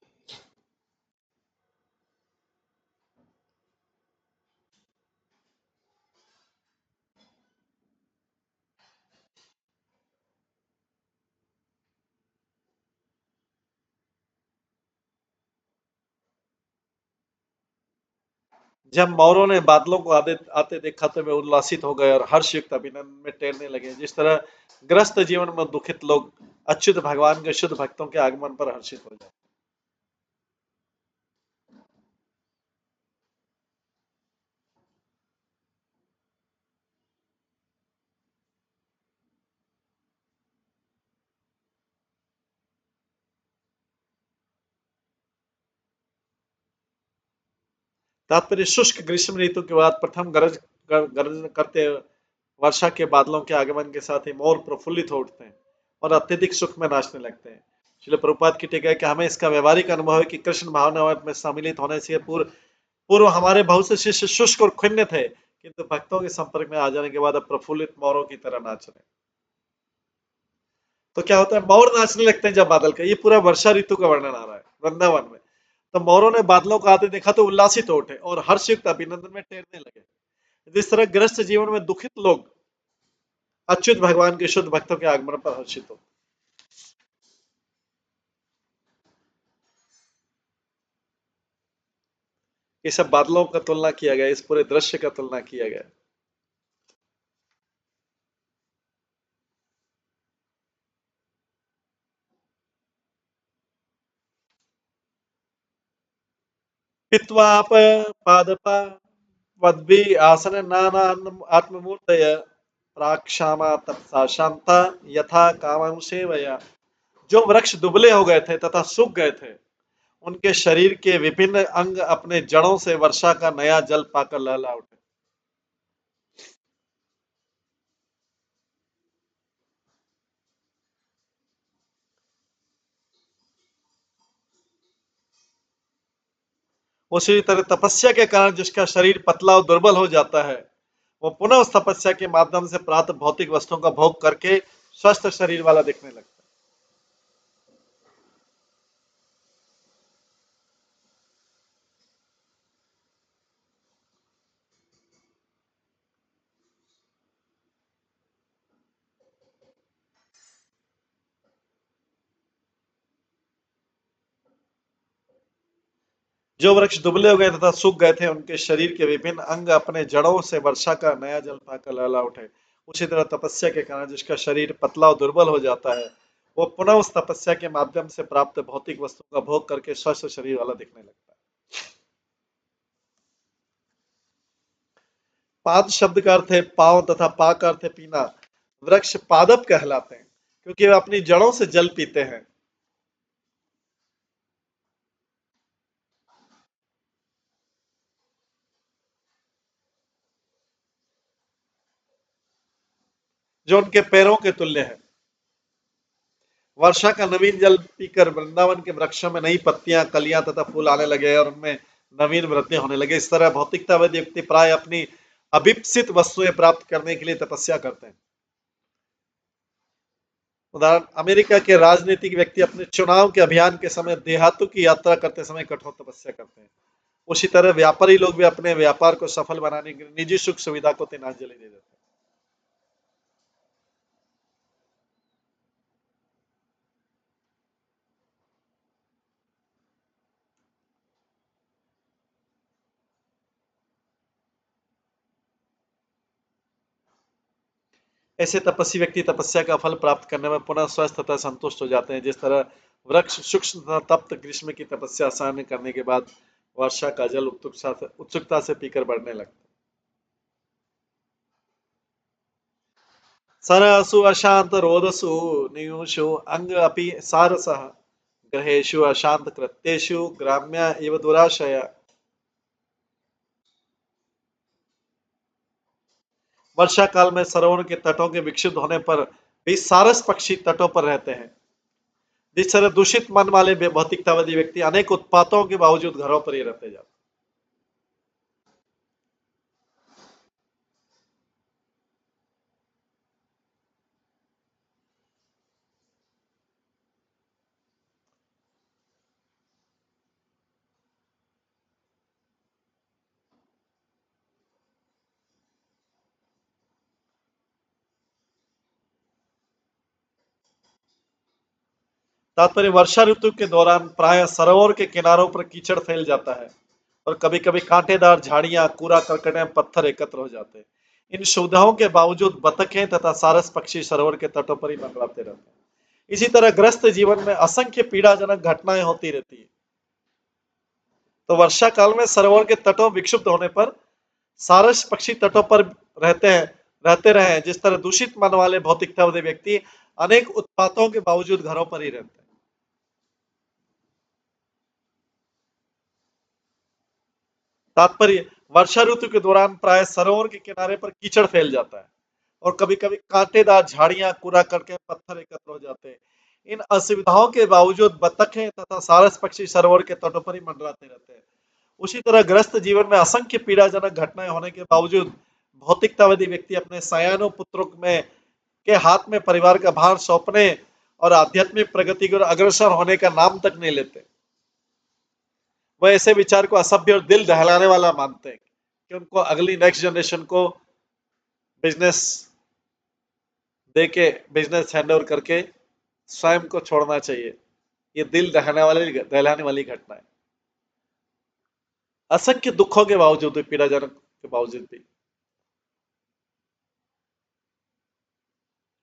जब मौरों ने बादलों को आते आते देखा तो वे उल्लासित हो गए और हर्षयुक्त अभिनंदन में तैरने लगे, जिस तरह ग्रस्त जीवन में दुखित लोग अच्युत भगवान के शुद्ध भक्तों के आगमन पर हर्षित हो जाते। तात्पर्य शुष्क ग्रीष्म ऋतु के बाद प्रथम गरज करते वर्षा के बादलों के आगमन के साथ ही मोर प्रफुल्लित हो उठते हैं और अत्यधिक सुख में नाचने लगते हैं। श्रील प्रभुपाद की टीका है कि हमें इसका व्यवहारिक अनुभव है कि कृष्ण भावनामृत में सम्मिलित होने से पूर्व पूर्व हमारे बहुत से शिष्य शुष्क और खिन्न थे, किंतु भक्तों के संपर्क में आ जाने के बाद अब प्रफुल्लित मोरों की तरह नाच रहे हैं। तो क्या होता है, मोर नाचने लगते हैं जब बादल का, ये पूरा वर्षा ऋतु का वर्णन आ रहा है वृंदावन में। तो मोरों ने बादलों को आते देखा तो उल्लासित हो उठे और हर्षयुक्त अभिनंदन में तैरने लगे। जिस तरह ग्रस्त जीवन में दुखित लोग अच्युत भगवान के शुद्ध भक्तों के आगमन पर हर्षित हो। ये सब बादलों का तुलना किया गया, इस पूरे दृश्य का तुलना किया गया। पित्वाप पादपा वद्भि आसन नाना आत्ममूर्तय प्राक्षामा तत्सा शांता यथा कामं सेवया। जो वृक्ष दुबले हो गए थे तथा सूख गए थे, उनके शरीर के विभिन्न अंग अपने जड़ों से वर्षा का नया जल पाकर लहला उठे। उसी तरह तपस्या के कारण जिसका शरीर पतला और दुर्बल हो जाता है, वो पुनः उस तपस्या के माध्यम से प्राप्त भौतिक वस्तुओं का भोग करके स्वस्थ शरीर वाला दिखने लगता है। जो वृक्ष दुबले हो गए तथा सूख गए थे, उनके शरीर के विभिन्न अंग अपने जड़ों से वर्षा का नया जल पाकर लहला उठे। उसी तरह तपस्या के कारण जिसका शरीर पतला और दुर्बल हो जाता है, वो पुनः उस तपस्या के माध्यम से प्राप्त भौतिक वस्तुओं का भोग करके स्वस्थ शरीर वाला दिखने लगता है। पाद शब्द का अर्थ है पांव तथा पा का अर्थ है पीना। वृक्ष पादप कहलाते हैं क्योंकि वे अपनी जड़ों से जल पीते हैं। जो उनके पैरों के तुल्य है। वर्षा का नवीन जल पीकर वृंदावन के वृक्षों में नई पत्तियां, कलियां तथा फूल आने लगे और उनमें नवीन वृद्धि होने लगे। इस तरह भौतिकतावादी व्यक्ति प्राय अपनी अभिप्सित वस्तुएं प्राप्त करने के लिए तपस्या करते हैं। उदाहरण, अमेरिका के राजनीतिक व्यक्ति अपने चुनाव के अभियान के समय देहातों की यात्रा करते समय कठोर तपस्या करते हैं। उसी तरह व्यापारी लोग भी अपने व्यापार को सफल बनाने के लिए निजी सुख सुविधा को तिलांजलि दे देते हैं। ऐसे तपस्वी व्यक्ति तपस्या का फल प्राप्त करने में पुनः स्वस्थ तथा संतुष्ट हो जाते हैं। जिस तरह वृक्ष सूक्ष्म तथा तप्त ग्रीष्म की तपस्या आसान करने के बाद वर्षा का जल उत्सुकता से पीकर बढ़ने लगता है। सरसु अशांत रोदसु नियुषु अंग अपि सारसः ग्रहेषु अशांत कृत्येषु ग्राम्य इव दुराशय। वर्षा काल में सरोवर के तटों के विक्षुब्ध होने पर भी सारस पक्षी तटों पर रहते हैं। जिस तरह दूषित मन वाले भौतिकतावादी व्यक्ति अनेक उत्पातों के बावजूद घरों पर ही रहते जाते। तात्पर्य, वर्षा ऋतु के दौरान प्राय सरोवर के किनारों पर कीचड़ फैल जाता है और कभी कभी कांटेदार झाड़ियां, कूड़ा करकट एवं पत्थर एकत्र हो जाते हैं। इन सुविधाओं के बावजूद बतखें तथा सारस पक्षी सरोवर के तटों पर ही मंडराते रहते हैं। इसी तरह ग्रस्त जीवन में असंख्य पीड़ाजनक घटनाएं होती रहती है। तो वर्षा काल में सरोवर के तटों विक्षुब्ध होने पर सारस पक्षी तटों पर रहते रहे। जिस तरह दूषित मन वाले भौतिकतावादी व्यक्ति अनेक उत्पातों के बावजूद घरों पर ही रहते हैं। तात्पर्य, वर्षा ऋतु के दौरान प्राय सरोवर के किनारे पर कीचड़ फैल जाता है और कभी कभी कांटेदार झाड़ियां, कूड़ा करके पत्थर एकत्र हो जाते हैं। इन असुविधाओं के बावजूद बतखें तथा सारस पक्षी सरोवर के तटों पर ही मंडराते रहते हैं। उसी तरह ग्रस्त जीवन में असंख्य पीड़ाजनक घटनाएं होने के बावजूद भौतिकतावादी व्यक्ति अपने सयानों पुत्रों में के हाथ में परिवार का भार सौंपने और आध्यात्मिक प्रगति की ओर अग्रसर होने का नाम तक नहीं लेते। वह ऐसे विचार को असभ्य और दिल दहलाने वाला मानते हैं कि उनको अगली नेक्स्ट जनरेशन को बिजनेस देके बिजनेस हैंड ओवर करके स्वयं को छोड़ना चाहिए। ये दिल दहलाने वाली घटना है। असंख्य दुखों के बावजूद भी, पीड़ाजनक के बावजूद भी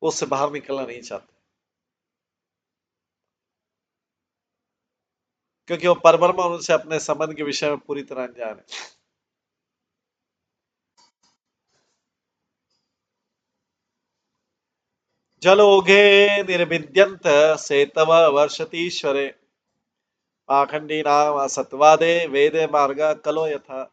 वो उससे बाहर निकलना नहीं चाहते क्योंकि वो परब्रह्म उनसे अपने संबंध के विषय में पूरी तरह अनजान है। जलोघे निर्विद्यंत सेतव वर्षतीश्वरे पाखंडीनाम असत्वादे वेदे मार्ग कलो यथा।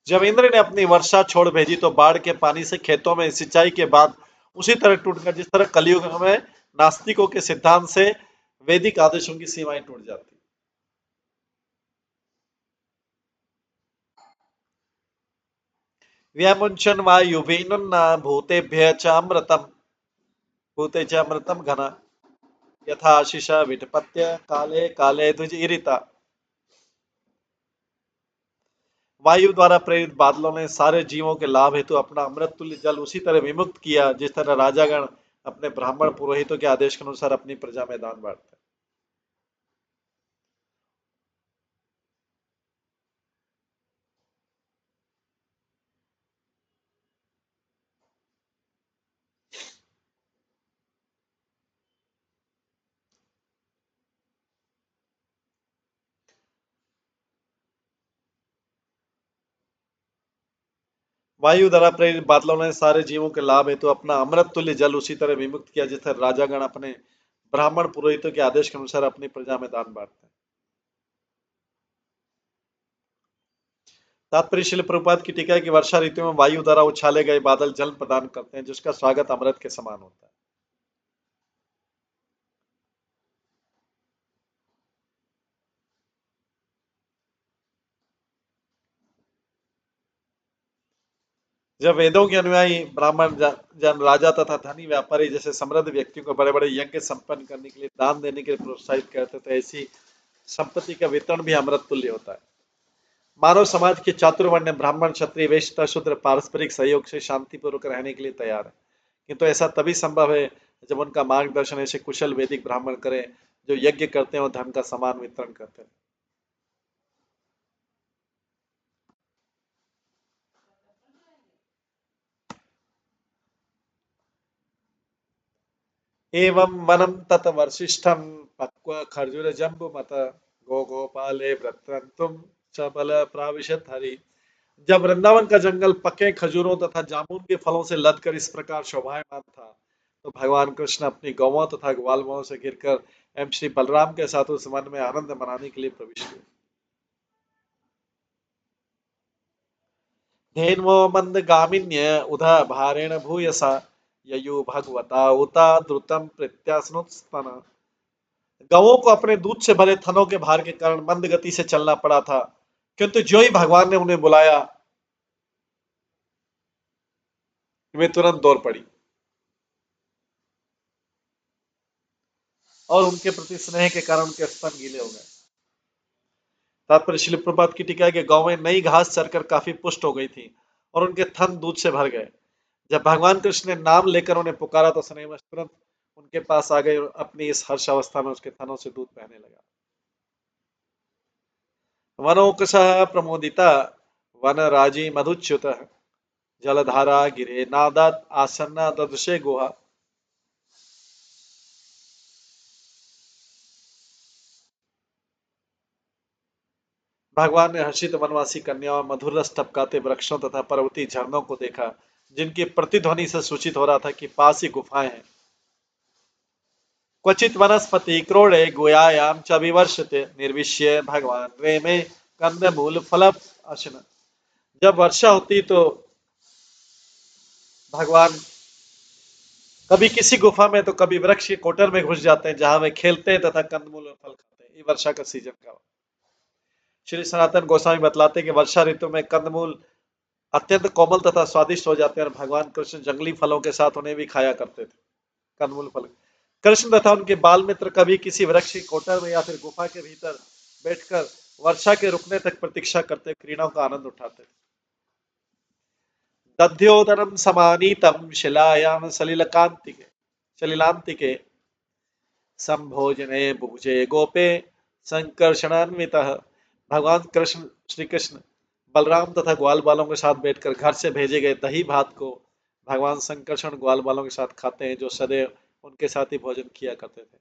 जब इंद्र ने अपनी वर्षा छोड़ भेजी तो बाढ़ के पानी से खेतों में सिंचाई के बाद उसी तरह टूट गया जिस तरह कलयुग में नास्तिकों के सिद्धांत से वैदिक आदेशों की सीमाएं टूट जाती। व्यामुंचन वायुभिन्नन्ना भूतेभ्य च अमृतम घना। यथाशिष विटपत्य काले काले द्विज इरिता। वायु द्वारा प्रेरित बादलों ने सारे जीवों के लाभ हेतु अपना अमृत तुल्य जल उसी तरह विमुक्त किया जिस तरह राजागण अपने ब्राह्मण पुरोहितों के आदेश के अनुसार अपनी प्रजा में दान बांटते हैं। वायु द्वारा प्रेरित बादलों ने सारे जीवों के लाभ हेतु अपना अमृत तुल्य जल उसी तरह विमुक्त किया जिस तरह राजागण अपने ब्राह्मण पुरोहितों के आदेश के अनुसार अपनी प्रजा में दान बांटते हैं। तात्पर्य श्रील प्रभुपाद की टीका है कि वर्षा ऋतु में वायु द्वारा उछाले गए बादल जल प्रदान करते हैं जिसका स्वागत अमृत के समान होता है। जब वेदों के अनुयायी ब्राह्मण जन राजा तथा धनी व्यापारी जैसे समृद्ध व्यक्तियों को बड़े बड़े यज्ञ संपन्न करने के लिए दान देने के लिए प्रोत्साहित करते थे, ऐसी संपत्ति का वितरण भी अमृत तुल्य होता है। मानव समाज के चातुर्वर्ण ब्राह्मण क्षत्रिय वैश्य शूद्र पारस्परिक सहयोग से शांतिपूर्वक रहने के लिए तैयार है, किंतु ऐसा तभी संभव है जब उनका मार्गदर्शन ऐसे कुशल वैदिक ब्राह्मण करें जो यज्ञ करते हैं और धन का समान वितरण करते हैं। एवं वनम तत वर्षिष्ठम पक्व खर्जूर जम्बु मत गो गोपाले व्रतंतुम चबल प्राविशत हरि। जब वृंदावन का जंगल पके खजूरों तथा जामुन के फलों से लदकर इस प्रकार शोभायमान था, तो भगवान कृष्ण अपनी गौओं तथा ग्वालवाओं से घिरकर एवं श्री बलराम के साथ उस वन में आनंद मनाने के लिए प्रविष्ट हुए। धेन्वो मंदगामिन्य उधा भारेण भूयसा ययु भगवता उता द्रुतम प्रत्यास्नुत्स्तन। गवों को अपने दूध से भरे थनों के भार के कारण मंद गति से चलना पड़ा था, किंतु जो ही भगवान ने उन्हें बुलाया वे तुरंत दौड़ पड़ी और उनके प्रति स्नेह के कारण उनके स्तन गीले हो गए। तात्पर्य श्रील प्रभुपाद की टीका है कि गौवें नई घास चरकर काफी पुष्ट हो गई थी और उनके थन दूध से भर गए। जब भगवान कृष्ण ने नाम लेकर उन्हें पुकारा तो स्नेहवश तुरंत उनके पास आ गए और अपनी इस हर्ष अवस्था में उसके थनों से दूध बहने लगा। वनोकसः प्रमोदिता वनराजी मधुच्युत जलधारा गिरे नादात आसन्ना ददृशे गुहा। भगवान ने हर्षित वनवासी कन्याओं और मधुर रस टपकाते वृक्षों तथा पर्वतीय झरनों को देखा जिनकी प्रतिध्वनि से सूचित हो रहा था कि पास ही गुफाएं हैं। क्वचित वनस्पति क्रोड़े गुयायाम च विवर्षते निर्विश्य भगवान रेमे कंदमूल फल अशन। जब वर्षा होती तो भगवान कभी किसी गुफा में तो कभी वृक्ष के कोटर में घुस जाते हैं जहां वे खेलते हैं तथा कंदमूल और फल खाते हैं। ये वर्षा का सीजन का। श्री सनातन गोस्वामी बतलाते हैं कि वर्षा ऋतु में कंदमूल अत्यंत कोमल तथा स्वादिष्ट हो जाते हैं और भगवान कृष्ण जंगली फलों के साथ उन्हें भी खाया करते थे। कंदमूल फल कृष्ण तथा उनके बाल मित्र कभी किसी वृक्ष की कोटर में या फिर गुफा के भीतर बैठकर वर्षा के रुकने तक प्रतीक्षा करते क्रीड़ाओं का आनंद उठाते थे। दध्योदनम समानीतम शिलायाम सलिलांतिके संभोजने बुभुजे गोपे संकर्षणान्वितः। भगवान कृष्ण श्री कृष्ण बलराम तथा ग्वाल बालों के साथ बैठकर घर से भेजे गए दही भात को भगवान संकर्षण ग्वाल बालों के साथ खाते हैं जो सदैव उनके साथ ही भोजन किया करते थे।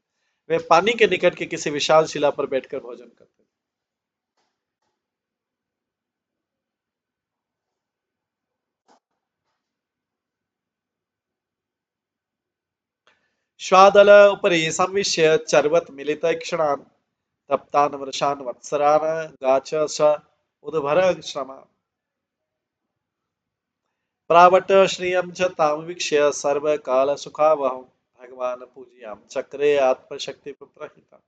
वे पानी के निकट के किसी विशाल शिला पर बैठकर भोजन करते थे। श्वादल उपरि संविश्य चर्वत मिलित क्षणान् तप्तान् वर्षान् वत्सरान् गाच स उद्भर श्रमा। प्रावट श्रियं च तां वीक्ष्य सर्वकाल सुखावहं भगवान पूज्यां चक्रे आत्मशक्ति प्रहिता।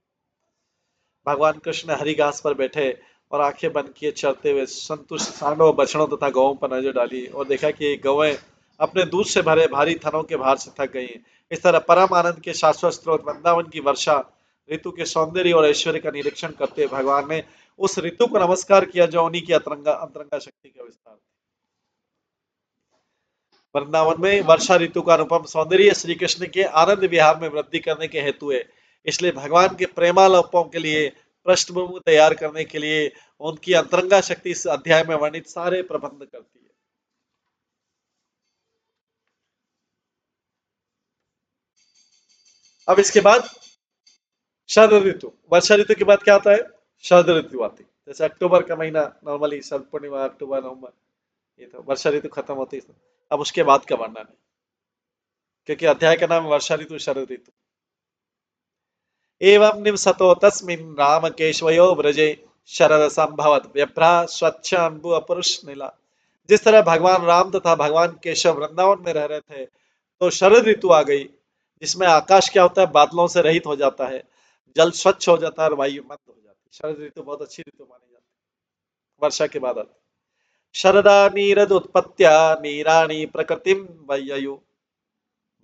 भगवान कृष्ण हरी घास पर बैठे और आंखें बंद किए चरते हुए संतुष्ट सांडों बछड़ों तथा गौओं पर नजर डाली और देखा कि गौएं अपने दूध से भरे भारी थनों के भार से थक गई। इस तरह परम आनंद के शाश्वत स्रोत वृंदावन की वर्षा ऋतु के सौंदर्य और ऐश्वर्य का निरीक्षण करते हुए भगवान ने उस ऋतु को नमस्कार किया जो उन्हीं की अंतरंगा शक्ति का विस्तार। वृंदावन में वर्षा ऋतु का अनुपम सौंदर्य श्री कृष्ण के आनंद विहार में वृद्धि करने के हेतु है। इसलिए भगवान के प्रेमालापों के लिए पृष्ठभूमि तैयार करने के लिए उनकी अंतरंगा शक्ति इस अध्याय में वर्णित सारे प्रबंध करती है। अब इसके बाद शरद ऋतु। वर्षा ऋतु के बाद क्या आता है? शरद ऋतु आती। जैसे अक्टूबर का महीना नॉर्मली शरद पूर्णिमा, अक्टूबर नवंबर, ये तो वर्षा ऋतु खत्म होती है। अब उसके बाद का वर्णन है, क्योंकि अध्याय का नाम वर्षा ऋतु शरद ऋतु। एवं निवसतो तस्मिन् राम केशवयो व्रजे शरद संभवत व्यभ्रा स्वच्छ अंबु अपरुष नीला। जिस तरह भगवान राम तथा भगवान केशव वृंदावन में रह रहे थे तो शरद ऋतु आ गई, जिसमें आकाश क्या होता है? बादलों से रहित हो जाता है, जल स्वच्छ हो जाता है और वायु मंद हो जाती है। शरद ऋतु बहुत अच्छी ऋतु मानी जाती है। वर्षा के बाद शरदा नीरद उत्पत्त्या नीराणि प्रकृतिम वययु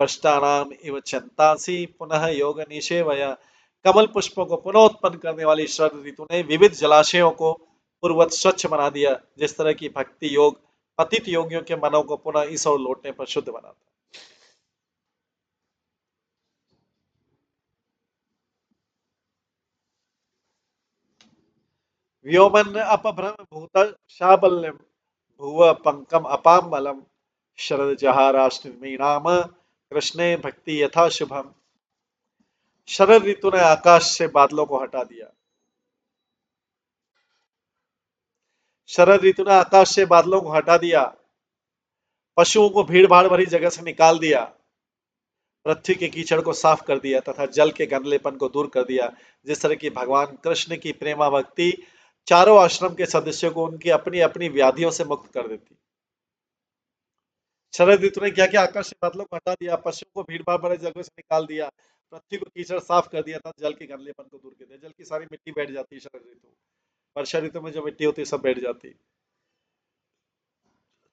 भ्रष्टानाम इव चंतासी पुनः योग निषेवया। कमल पुष्पों को पुनः उत्पन्न करने वाली शरद ऋतु ने विविध जलाशयों को पूर्ववत स्वच्छ बना दिया, जिस तरह की भक्ति योग पतित योगियों के मनों को पुनः इस ओर लौटने पर शुद्ध बनाता। व्योमन अपभ्रम भूत शाबल्यम भुव पंकम अपाम बलम शरद जहाराष्ट्रीणाम कृष्णे भक्ति यथा शुभम। शरद ऋतु ने आकाश से बादलों को हटा दिया। शरद ऋतु ने आकाश से बादलों को हटा दिया, पशुओं को भीड़ भाड़ भरी जगह से निकाल दिया, पृथ्वी के कीचड़ को साफ कर दिया तथा जल के गंदलेपन को दूर कर दिया। जिस तरह की भगवान कृष्ण की प्रेमा भक्ति चारों आश्रम के सदस्यों को उनकी अपनी अपनी व्याधियों से मुक्त कर देती। शरद ऋतु ने क्या किया? आकाश से बादलों को हटा दिया, पशुओं को भीड़ भाड़ भरे जगह से निकाल दिया, पृथ्वी को कीचड़ साफ कर दिया तथा जल के गंदलेपन को दूर कर दिया। जल की सारी मिट्टी बैठ जाती है शरद ऋतु। वर्षा ऋतु में जो मिट्टी होती है सब बैठ जाती है।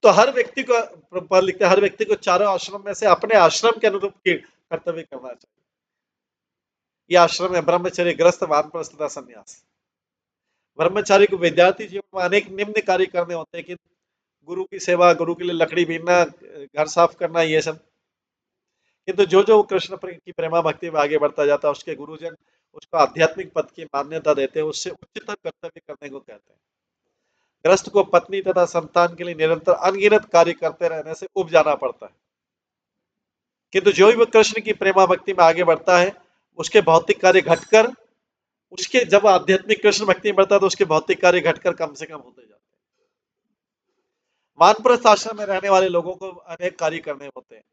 तो हर व्यक्ति को लिखते हैं, हर व्यक्ति को चारों आश्रम में से अपने आश्रम के अनुरूप कर्तव्य करना चाहिए। यह आश्रम है ब्रह्मचर्य, गृहस्थ, वानप्रस्थ तथा संन्यास। ब्रह्मचारी को विद्यार्थी जीवन में अनेक निम्न कार्य करने होते हैं कि गुरु की सेवा, गुरु के लिए लकड़ी बीनना, घर साफ करना, ये सब। किंतु जो जो कृष्ण की प्रेमा भक्ति में आगे बढ़ता जाता है उसके गुरुजन उसको आध्यात्मिक पद की मान्यता देते हैं, उससे उच्चतर कर्तव्य करने को कहते हैं। गृहस्थ को पत्नी तथा संतान के लिए निरंतर अनगिनत कार्य करते रहने से उब जाना पड़ता है। किंतु जो भी कृष्ण की प्रेमा भक्ति में आगे बढ़ता है उसके भौतिक कार्य घटकर, उसके जब आध्यात्मिक कृष्ण भक्ति में बढ़ता है तो उसके भौतिक कार्य घटकर कम से कम होते जाते हैं। वानप्रस्थ आश्रम में रहने वाले लोगों को अनेक कार्य करने होते हैं,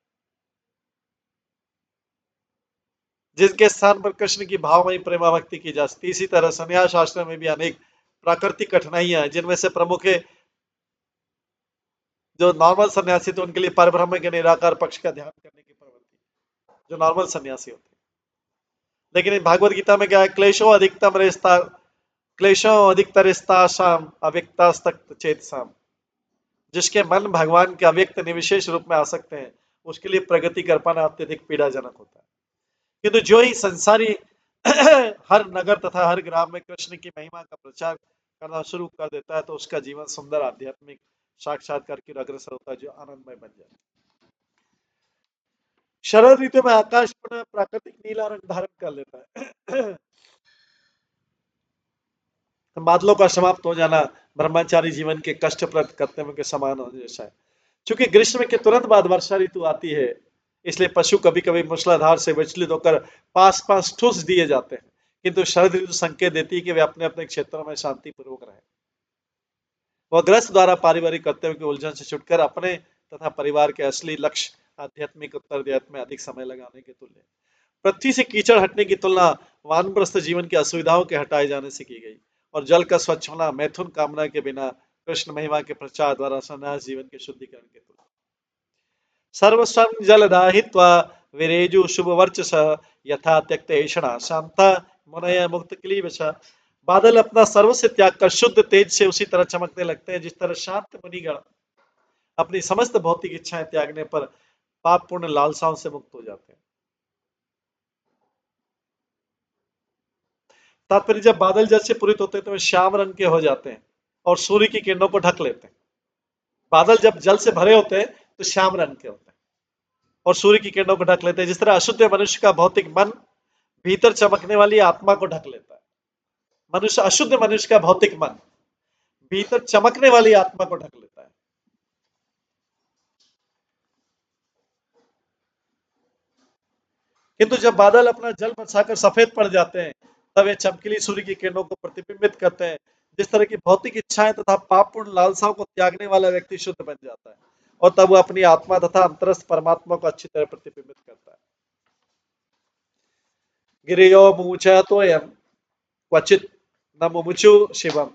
जिनके स्थान पर कृष्ण की भावमयी प्रेमा भक्ति की जा सकती। इसी तरह संन्यास आश्रम में भी अनेक प्राकृतिक कठिनाइयां हैं, जिनमें से प्रमुख है जो नॉर्मल सन्यासी तो उनके लिए परब्रह्म के निराकार पक्ष का ध्यान करने की प्रवृत्ति, जो नॉर्मल सन्यासी होते हैं। लेकिन भागवत गीता में क्या है? क्लेशो अधिकतरस्तासाम अव्यक्तास्तक्त चेतसाम। जिसके मन भगवान के अव्यक्त निविशेष रूप में आ सकते हैं उसके लिए प्रगति कर पाना अत्यधिक पीड़ाजनक होता है। किंतु जो ही संसारी हर नगर तथा हर ग्राम में कृष्ण की महिमा का प्रचार करना शुरू कर देता है तो उसका जीवन सुंदर आध्यात्मिक साक्षात्कार की अग्रसर होता है, जो आनंदमय बन जाता है। शरद ऋतु में आकाश पुनः प्राकृतिक नीला रंग धारण कर लेता है। बादलों का समाप्त हो जाना ब्रह्मचारी जीवन के कष्टप्रद कर्तव्य के समान हो जैसा है। चूंकि ग्रीष्म के तुरंत बाद वर्षा ऋतु आती है, इसलिए पशु कभी कभी मूसलाधार से विचलित होकर पास पास ठूस दिए जाते हैं, किंतु शरद ऋतु संकेत देती है कि वे अपने अपने क्षेत्रों में शांति पूर्वक रहे। वह ग्रस्त द्वारा पारिवारिक कर्तव्य की उलझन से छुटकर अपने तथा परिवार के असली लक्ष्य आध्यात्मिक उत्तरदायित्व में अधिक समय लगाने के तुल्य। पृथ्वी से कीचड़ हटने की तुलना वानप्रस्थ जीवन की असुविधाओं के हटाए जाने से की गई, और जल का स्वच्छ होना मैथुन कामना के बिना कृष्ण महिमा के प्रचार द्वारा संन्यास जीवन के शुद्धिकरण के तुल्य। सर्वस्वं जलदाहित्वा विरेजु शुभ वर्चस यथा त्यक्त ऐषणा शांता मुनय मुक्त क्लीबश। बादल अपना सर्वस्व त्याग कर शुद्ध तेज से उसी तरह चमकने लगते हैं जिस तरह शांत मुनिगण अपनी समस्त भौतिक इच्छाएं त्यागने पर पाप पूर्ण लालसाओं से मुक्त हो जाते हैं। तात्पर्य जब बादल जल से पूरित होते हैं तो वे श्याम रंग के हो जाते हैं और सूर्य की किरणों को ढक लेते हैं। बादल जब जल से भरे होते हैं तो श्याम रंग के होते हैं और सूर्य की किरणों को ढक लेते हैं। जिस तरह अशुद्ध मनुष्य का भौतिक मन भीतर चमकने वाली आत्मा को ढक लेता है, अशुद्ध मनुष्य का भौतिक मन भीतर चमकने वाली आत्मा को ढक लेता है। किंतु जब बादल अपना जल बरसाकर सफेद पड़ जाते हैं तब वे चमकीली सूर्य की किरणों को प्रतिबिंबित करते हैं। जिस तरह की भौतिक इच्छाएं तथा पापपूर्ण लालसाओं को त्यागने वाला व्यक्ति शुद्ध बन जाता है और तब वो अपनी आत्मा तथा अंतरस्थ परमात्मा को अच्छी तरह प्रतिबिंबित करता है। गिरियो मुमुचतोयम क्वचित न मुमुचु शिवम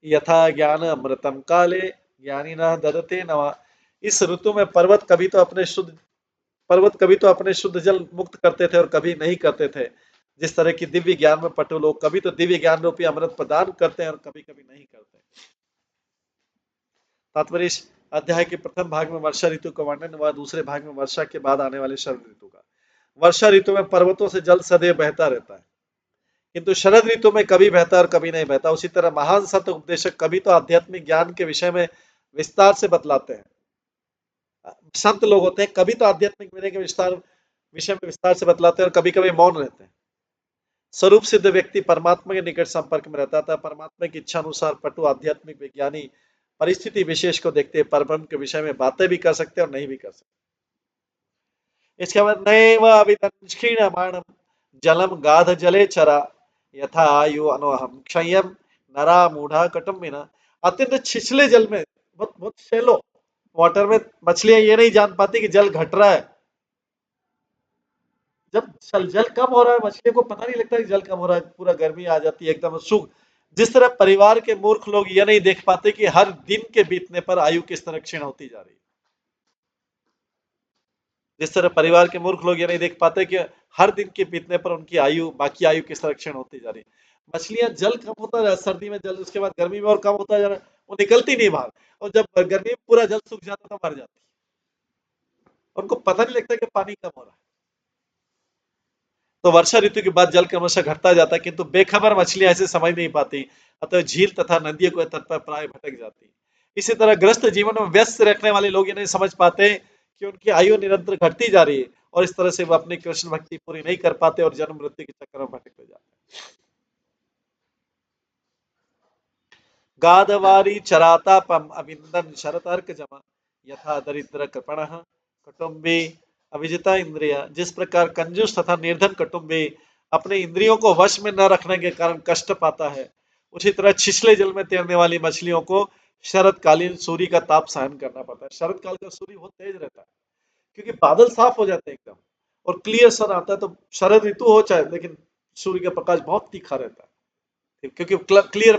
यथा ज्ञान अमृतम काले ज्ञानी न ददते नवा। इस ऋतु में पर्वत कभी तो अपने शुद्ध जल मुक्त करते थे और कभी नहीं करते थे। जिस तरह की दिव्य ज्ञान में पटु लोग कभी तो दिव्य ज्ञान रूपी अमृत प्रदान करते हैं और कभी कभी नहीं करते। तात्पर्य इस अध्याय के प्रथम भाग में वर्षा ऋतु का वर्णन व दूसरे भाग में वर्षा के बाद आने वाले शरद ऋतु का। वर्षा ऋतु में पर्वतों से जल सदैव बहता रहता है, किंतु शरद ऋतु में कभी बहता और कभी नहीं बहता। उसी तरह महान संत उपदेशक कभी तो आध्यात्मिक ज्ञान के विषय में विस्तार से बतलाते हैं, संत लोग होते हैं कभी तो आध्यात्मिक विनय के विषय में विस्तार से बतलाते हैं और कभी कभी मौन रहते हैं। स्वरूप सिद्ध व्यक्ति परमात्मा के निकट संपर्क में रहता था। परमात्मा की इच्छा अनुसार पटु आध्यात्मिक विज्ञानी परिस्थिति विशेष को देखते परब्रह्म के विषय में बातें भी कर सकते और नहीं भी कर सकते। इसके बाद नैव अविदक्षीणमाणम जलम गाध जले चरा यथा आयु अनोहम क्षयम नरा मूढ़ा कटुम्बिना। अत्यंत छिछले जल में बहुत बहुत शैलो वाटर में मछलियां ये नहीं जान पाती कि जल घट रहा है। जब जल कम हो रहा है मछलियों को पता नहीं लगता कि जल कम हो रहा है, पूरा गर्मी आ जाती है एकदम सूख। जिस तरह परिवार के मूर्ख लोग ये नहीं देख पाते कि हर दिन के बीतने पर आयु किस तरह क्षीण होती जा रही है। जिस तरह परिवार के मूर्ख लोग ये नहीं देख पाते कि हर दिन के बीतने पर उनकी आयु बाकी आयु किस तरह क्षीण होती जा रही है। मछलियां जल कम होता है सर्दी में, जल उसके बाद गर्मी में और कम होता जा रहा है, वो निकलती नहीं बाहर और जब गर्मी में पूरा जल सूख जाता तो मर जाती है। उनको पता नहीं लगता कि पानी कम हो रहा है। तो वर्षा ऋतु के बाद जल क्रमशः घटता जाता है, किंतु बेखबर मछलियां ऐसे समझ नहीं पाती, अतः झील तथा नदियों को तट पर प्राय भटक जाती। इसी तरह ग्रस्त जीवन में व्यस्त रखने वाले लोग ये नहीं समझ पाते कि उनकी आयु निरंतर घटती जा रही है और इस तरह से वो अपनी कृष्ण भक्ति पूरी नहीं कर पाते और जन्म मृत्यु के चक्कर में भटकते जाते। गाधवारी चरातापम अविंदन शरतर्क जमा यथा दरिद्र कृपण कुटुंबी अविजिता इंद्रिया। जिस प्रकार कंजूस तथा निर्धन कुटुंबी अपने इंद्रियों को वश में न रखने के कारण कष्ट पाता है, उसी तरह छिछले जल में तैरने वाली मछलियों को शरतकालीन सूर्य का ताप सहन करना पड़ता है। शरद काल का सूर्य बहुत तेज रहता है क्योंकि बादल साफ हो जाते हैं एकदम और क्लियर सन आता है। तो शरद ऋतु हो चाहे, लेकिन सूर्य का प्रकाश बहुत तीखा रहता है क्योंकि क्लियर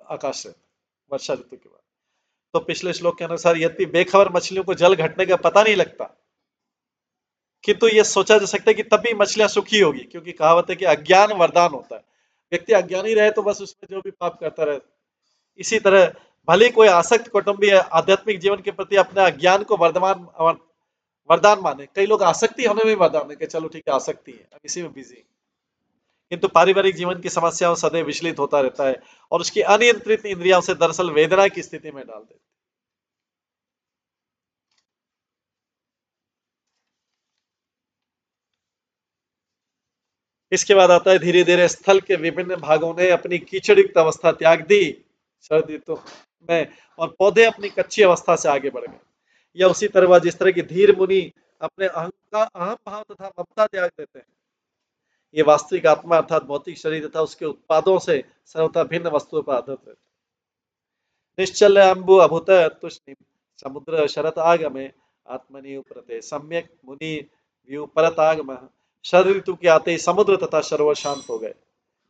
आकाश रहता है वर्षा ऋतु के बाद। तो पिछले श्लोक के अनुसार यद्यपि बेखबर मछलियों को जल घटने का पता नहीं लगता, किंतु यह सोचा जा सकता है कि तभी मछलियां सुखी होगी, क्योंकि कहावत है कि अज्ञान वरदान होता है। व्यक्ति अज्ञानी रहे तो बस उसमें जो भी पाप करता रहे। इसी तरह भले कोई आसक्त कुटुंबी आध्यात्मिक जीवन के प्रति अपने अज्ञान को वरदान माने। कई लोग आसक्ति होने में वरदान है कि चलो ठीक है आसक्ति है, अब इसी में बिजी। किंतु पारिवारिक जीवन की समस्याओं सदैव विचलित होता रहता है और उसकी अनियंत्रित इंद्रियां उसे दरअसल वेदना की स्थिति में डाल देती। इसके बाद आता है धीरे धीरे स्थल के विभिन्न भागों ने अपनी कीचड़युक्त अवस्था त्याग दी शरद ऋतु में और पौधे अपनी कच्ची अवस्था से आगे बढ़ गए। या उसी तरह जिस तरह की धीर मुनि अपने अहम भाव तथा ममता त्याग देते हैं, ये वास्तविक आत्मा अर्थात भौतिक शरीर तथा उसके उत्पादों से सर्वथा भिन्न वस्तुओं पर आधारित रहते हैं। निश्चल अम्बु अभूत तुष्णि समुद्र शरत आगमे आत्मनि उपरते सम्यक मुनि व्यू परत आगम। शरद ऋतु के आते ही समुद्र तथा सरोवर शांत हो गए।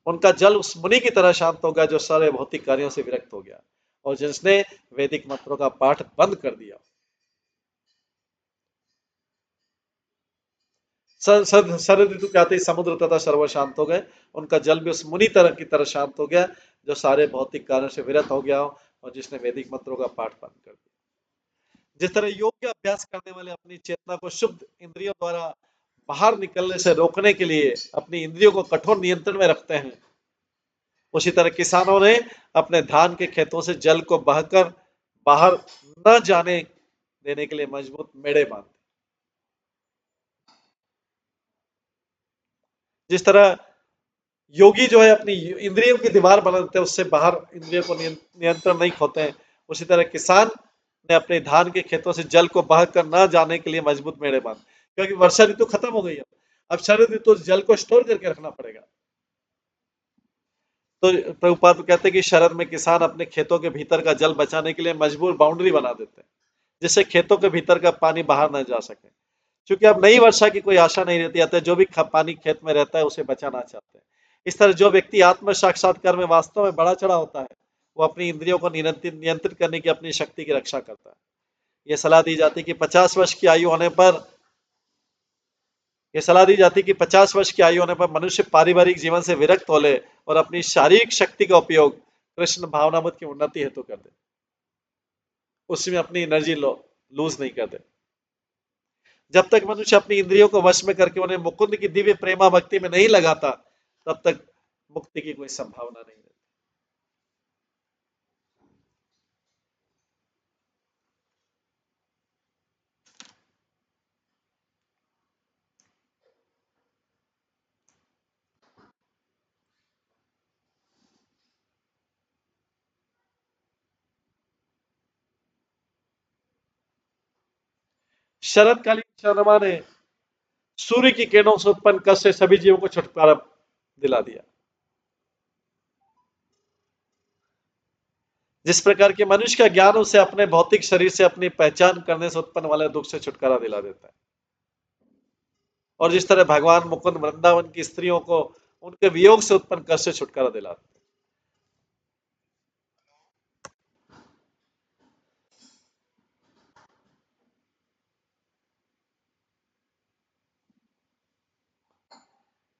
उनका जल उस मुनि की तरह शांत हो गया जो सारे भौतिक कार्यों से विरक्त हो गया और जिसने वैदिक मंत्रों का पाठ बंद कर दिया। शरद ऋतु के आते ही समुद्र तथा सरोवर शांत हो गए। उनका जल भी उस मुनि की तरह शांत हो गया जो सारे भौतिक कार्यों से विरत हो गया और जिसने वैदिक मंत्रों का पाठ बंद कर दिया। जिस तरह योग का अभ्यास करने वाले अपनी चेतना को शुद्ध इंद्रियों द्वारा बाहर निकलने से रोकने के लिए अपनी इंद्रियों को कठोर नियंत्रण में रखते हैं, उसी तरह किसानों ने अपने धान के खेतों से जल को बहकर बाहर न जाने देने के लिए मजबूत मेड़े बांधे। जिस तरह योगी जो है अपनी इंद्रियों की दीवार बना देते हैं, उससे बाहर इंद्रियों को नियंत्रण नहीं खोते हैं, उसी तरह किसान ने अपने धान के खेतों से जल को बहकर न जाने के लिए मजबूत मेड़े बांधे, क्योंकि वर्षा ऋतु खत्म हो गई है। अब शरद ऋतु जल को स्टोर करके रखना पड़ेगा। तो प्रभुपाद कहते हैं कि शरद में किसान अपने खेतों के भीतर का जल बचाने के लिए मजबूर बाउंड्री बना देते हैं, जिससे खेतों के भीतर का पानी बाहर न जा सके। क्योंकि अब नई वर्षा की कोई आशा नहीं रहती, अतः जो भी पानी खेत में रहता है उसे बचाना चाहते हैं। इस तरह जो व्यक्ति आत्म साक्षात्कार में वास्तव में बड़ा चढ़ा होता है, वो अपनी इंद्रियों को नियंत्रित करने की अपनी शक्ति की रक्षा करता है। ये सलाह दी जाती है कि 50 वर्ष की आयु होने पर मनुष्य पारिवारिक जीवन से विरक्त हो ले और अपनी शारीरिक शक्ति का उपयोग कृष्ण भावनामृत की उन्नति हेतु कर दे, उसमें अपनी एनर्जी लूज नहीं कर दे। जब तक मनुष्य अपनी इंद्रियों को वश में करके उन्हें मुकुंद की दिव्य प्रेमा भक्ति में नहीं लगाता, तब तक मुक्ति की कोई संभावना नहीं रहती। शरदकालीन चंद्रमा ने सूर्य की किरणों से उत्पन्न कष्ट से सभी जीवों को छुटकारा दिला दिया। जिस प्रकार के मनुष्य का ज्ञान उसे अपने भौतिक शरीर से अपनी पहचान करने से उत्पन्न वाले दुख से छुटकारा दिला देता है, और जिस तरह भगवान मुकुंद वृंदावन की स्त्रियों को उनके वियोग से उत्पन्न कष्ट से छुटकारा दिलाते हैं।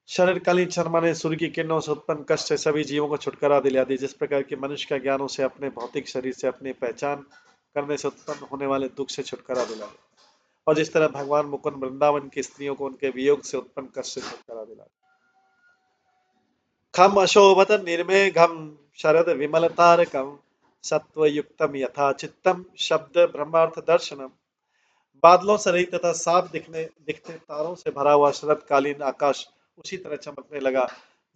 शरदकालीन चंद्रमा ने सूर्य की किरणों से उत्पन्न कष्ट से सभी जीवों को छुटकारा दिला दिया। जिस प्रकार के मनुष्य का ज्ञान उसे अपने भौतिक शरीर से अपनी पहचान करने से उत्पन्न होने वाले दुख से छुटकारा दिला दिया, और जिस तरह भगवान मुकुंद वृंदावन की स्त्रियों को उनके वियोग से उत्पन्न कष्ट से छुटकारा दिला दिया। खम अशोभत निर्मेघम शरद विमलतारकम सत्वयुक्तम यथा चित्तम शब्द ब्रह्मार्थ दर्शनम। बादलों से रहित तथा साफ दिखते तारों से भरा हुआ शरदकालीन आकाश उसी तरह चमकने लगा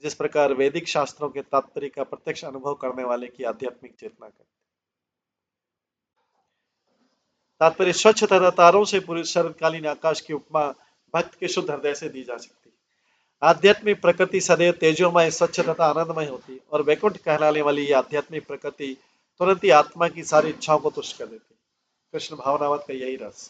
जिस प्रकार वैदिक शास्त्रों के तात्पर्य का प्रत्यक्ष अनुभव करने वाले की आध्यात्मिक चेतना करते। तात्पर्य स्वच्छ तथा तारों से पूरे शरदकालीन आकाश की उपमा भक्त के शुद्ध हृदय से दी जा सकती है। आध्यात्मिक प्रकृति सदैव तेजोमय, स्वच्छ तथा आनंदमय होती है, और वैकुंठ कहलाने वाली यह आध्यात्मिक प्रकृति तुरंत ही आत्मा की सारी इच्छाओं को तुष्ट कर देती है। कृष्ण भावनावत का यही रस।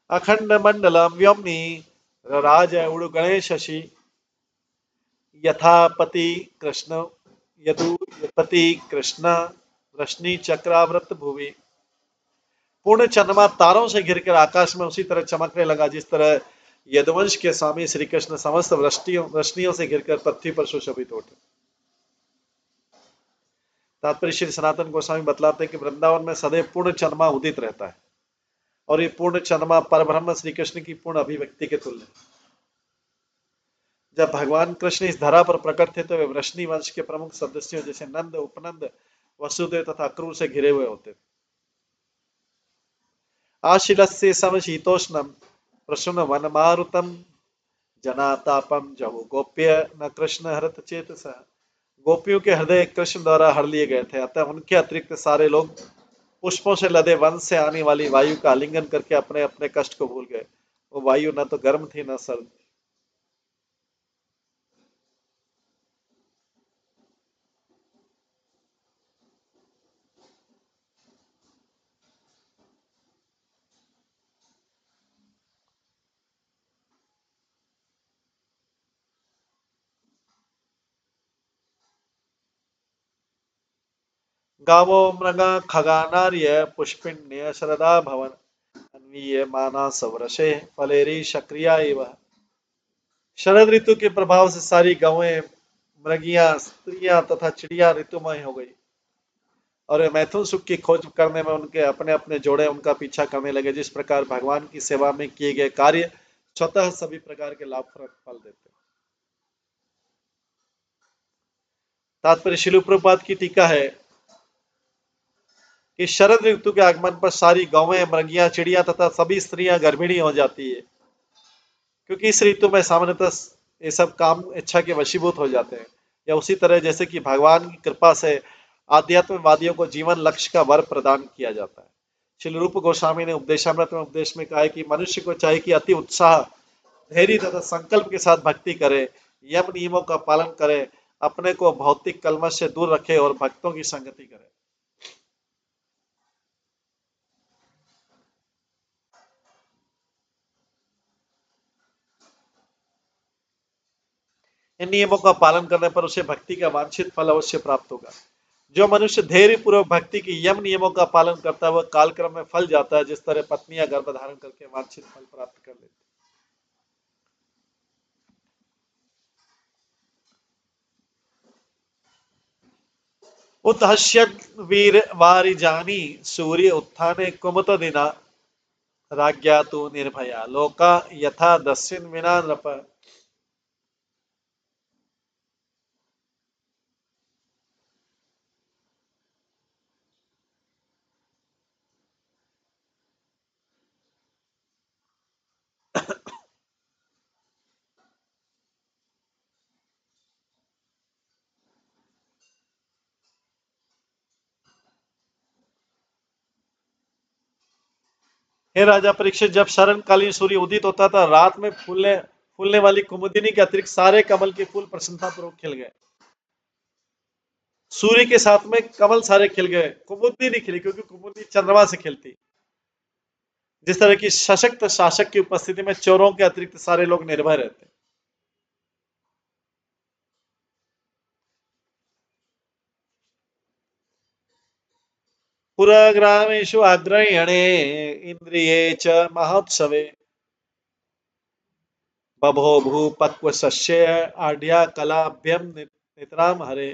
अखंड मंडलम व्योमनी राज उड़ गणेश शशि यथापति कृष्ण यदुपति कृष्ण रश्नि चक्रावृत भुवि। पूर्ण चंद्रमा तारों से घिरकर आकाश में उसी तरह चमकने लगा जिस तरह यदुवंश के स्वामी श्री कृष्ण समस्त रश्नियों से घिरकर पृथ्वी पर सुशोभित होते। तात्पर्य श्री सनातन गोस्वामी बतलाते हैं कि वृंदावन में सदैव पूर्ण चंद्रमा उदित रहता है, और ये पूर्ण चंद्रमा परब्रह्म श्री कृष्ण की पूर्ण अभिव्यक्ति के तुल्य। जब भगवान कृष्ण इस धरा पर प्रकट थे तो वे वृष्णि वंश के प्रमुख सदस्यों जैसे नंद, उपनंद, वसुदेव तथा क्रूर से घिरे हुए होते थे। आशीलस्य समशीतोष्णम प्रसून वनमारुतम जनातापम जहु गोप्य न कृष्ण हरत चेतसः। गोपियों के हृदय कृष्ण द्वारा हर लिए गए थे, अतः उनके अतिरिक्त सारे लोग पुष्पों से लदे वन से आने वाली वायु का आलिंगन करके अपने अपने कष्ट को भूल गए। वो वायु न तो गर्म थी न सर्द। गावो मृगा खगानार्य पुष्पिण्य शरदा भवन अन्वीय माना सवरसे फलेरी सक्रिया एव। शरद ऋतु के प्रभाव से सारी गौएं, मृगियां, स्त्रियां तथा चिड़िया ऋतुमय हो गई। और वे मैथुन सुख की खोज करने में उनके अपने अपने जोड़े उनका पीछा करने लगे। जिस प्रकार भगवान की सेवा में किए गए कार्य स्वतः सभी प्रकार के लाभ फल देते हैं। तात्पर्य शिल प्रभुपाद की टीका है कि शरद ऋतु के आगमन पर सारी गौवें, मृगियां, चिड़िया तथा सभी स्त्रियां गर्भिणी हो जाती है, क्योंकि इस ऋतु में सामान्यतः ये सब काम इच्छा के वशीभूत हो जाते हैं। या उसी तरह जैसे कि भगवान की कृपा से आध्यात्मवादियों को जीवन लक्ष्य का वर प्रदान किया जाता है। श्री रूप गोस्वामी ने उपदेशामृत में उपदेश में कहा है कि मनुष्य को चाहिए कि अति उत्साह, धैर्य तथा संकल्प के साथ भक्ति करे, यम नियमों का पालन करे, अपने को भौतिक कलमश से दूर रखे और भक्तों की संगति करे। इन नियमों का पालन करने पर उसे भक्ति का वांछित फल अवश्य प्राप्त होगा। जो मनुष्य धैर्य पूर्वक भक्ति की यम नियमों का पालन करता है वह कालक्रम में फल जाता है, जिस तरह पत्नियां गर्भ धारण करके वांछित फल प्राप्त कर लेती। उतहस्यद वीर वारिजानी सूर्य उत्थाने कुमुत दिना राज्ञा तु निर्भया लोका यथा दस्युन विना नृप। हे राजा परीक्षित, जब शरणकालीन सूर्य उदित होता था, रात में फूलने वाली कुमुदिनी के अतिरिक्त सारे कमल के फूल प्रसन्नतापूर्वक खिल गए। सूर्य के साथ में कमल सारे खिल गए, कुमुदिनी नहीं खिली, क्योंकि कुमुदिनी चंद्रमा से खिलती। जिस तरह की सशक्त शासक की उपस्थिति में चोरों के अतिरिक्त सारे लोग निर्भय रहते। पुरग्रामेषु अग्रयणे इंद्रिये च महोत्सवे बभो भूपक्व सस्य आढ़्या कलाभ्यम नितराम हरे।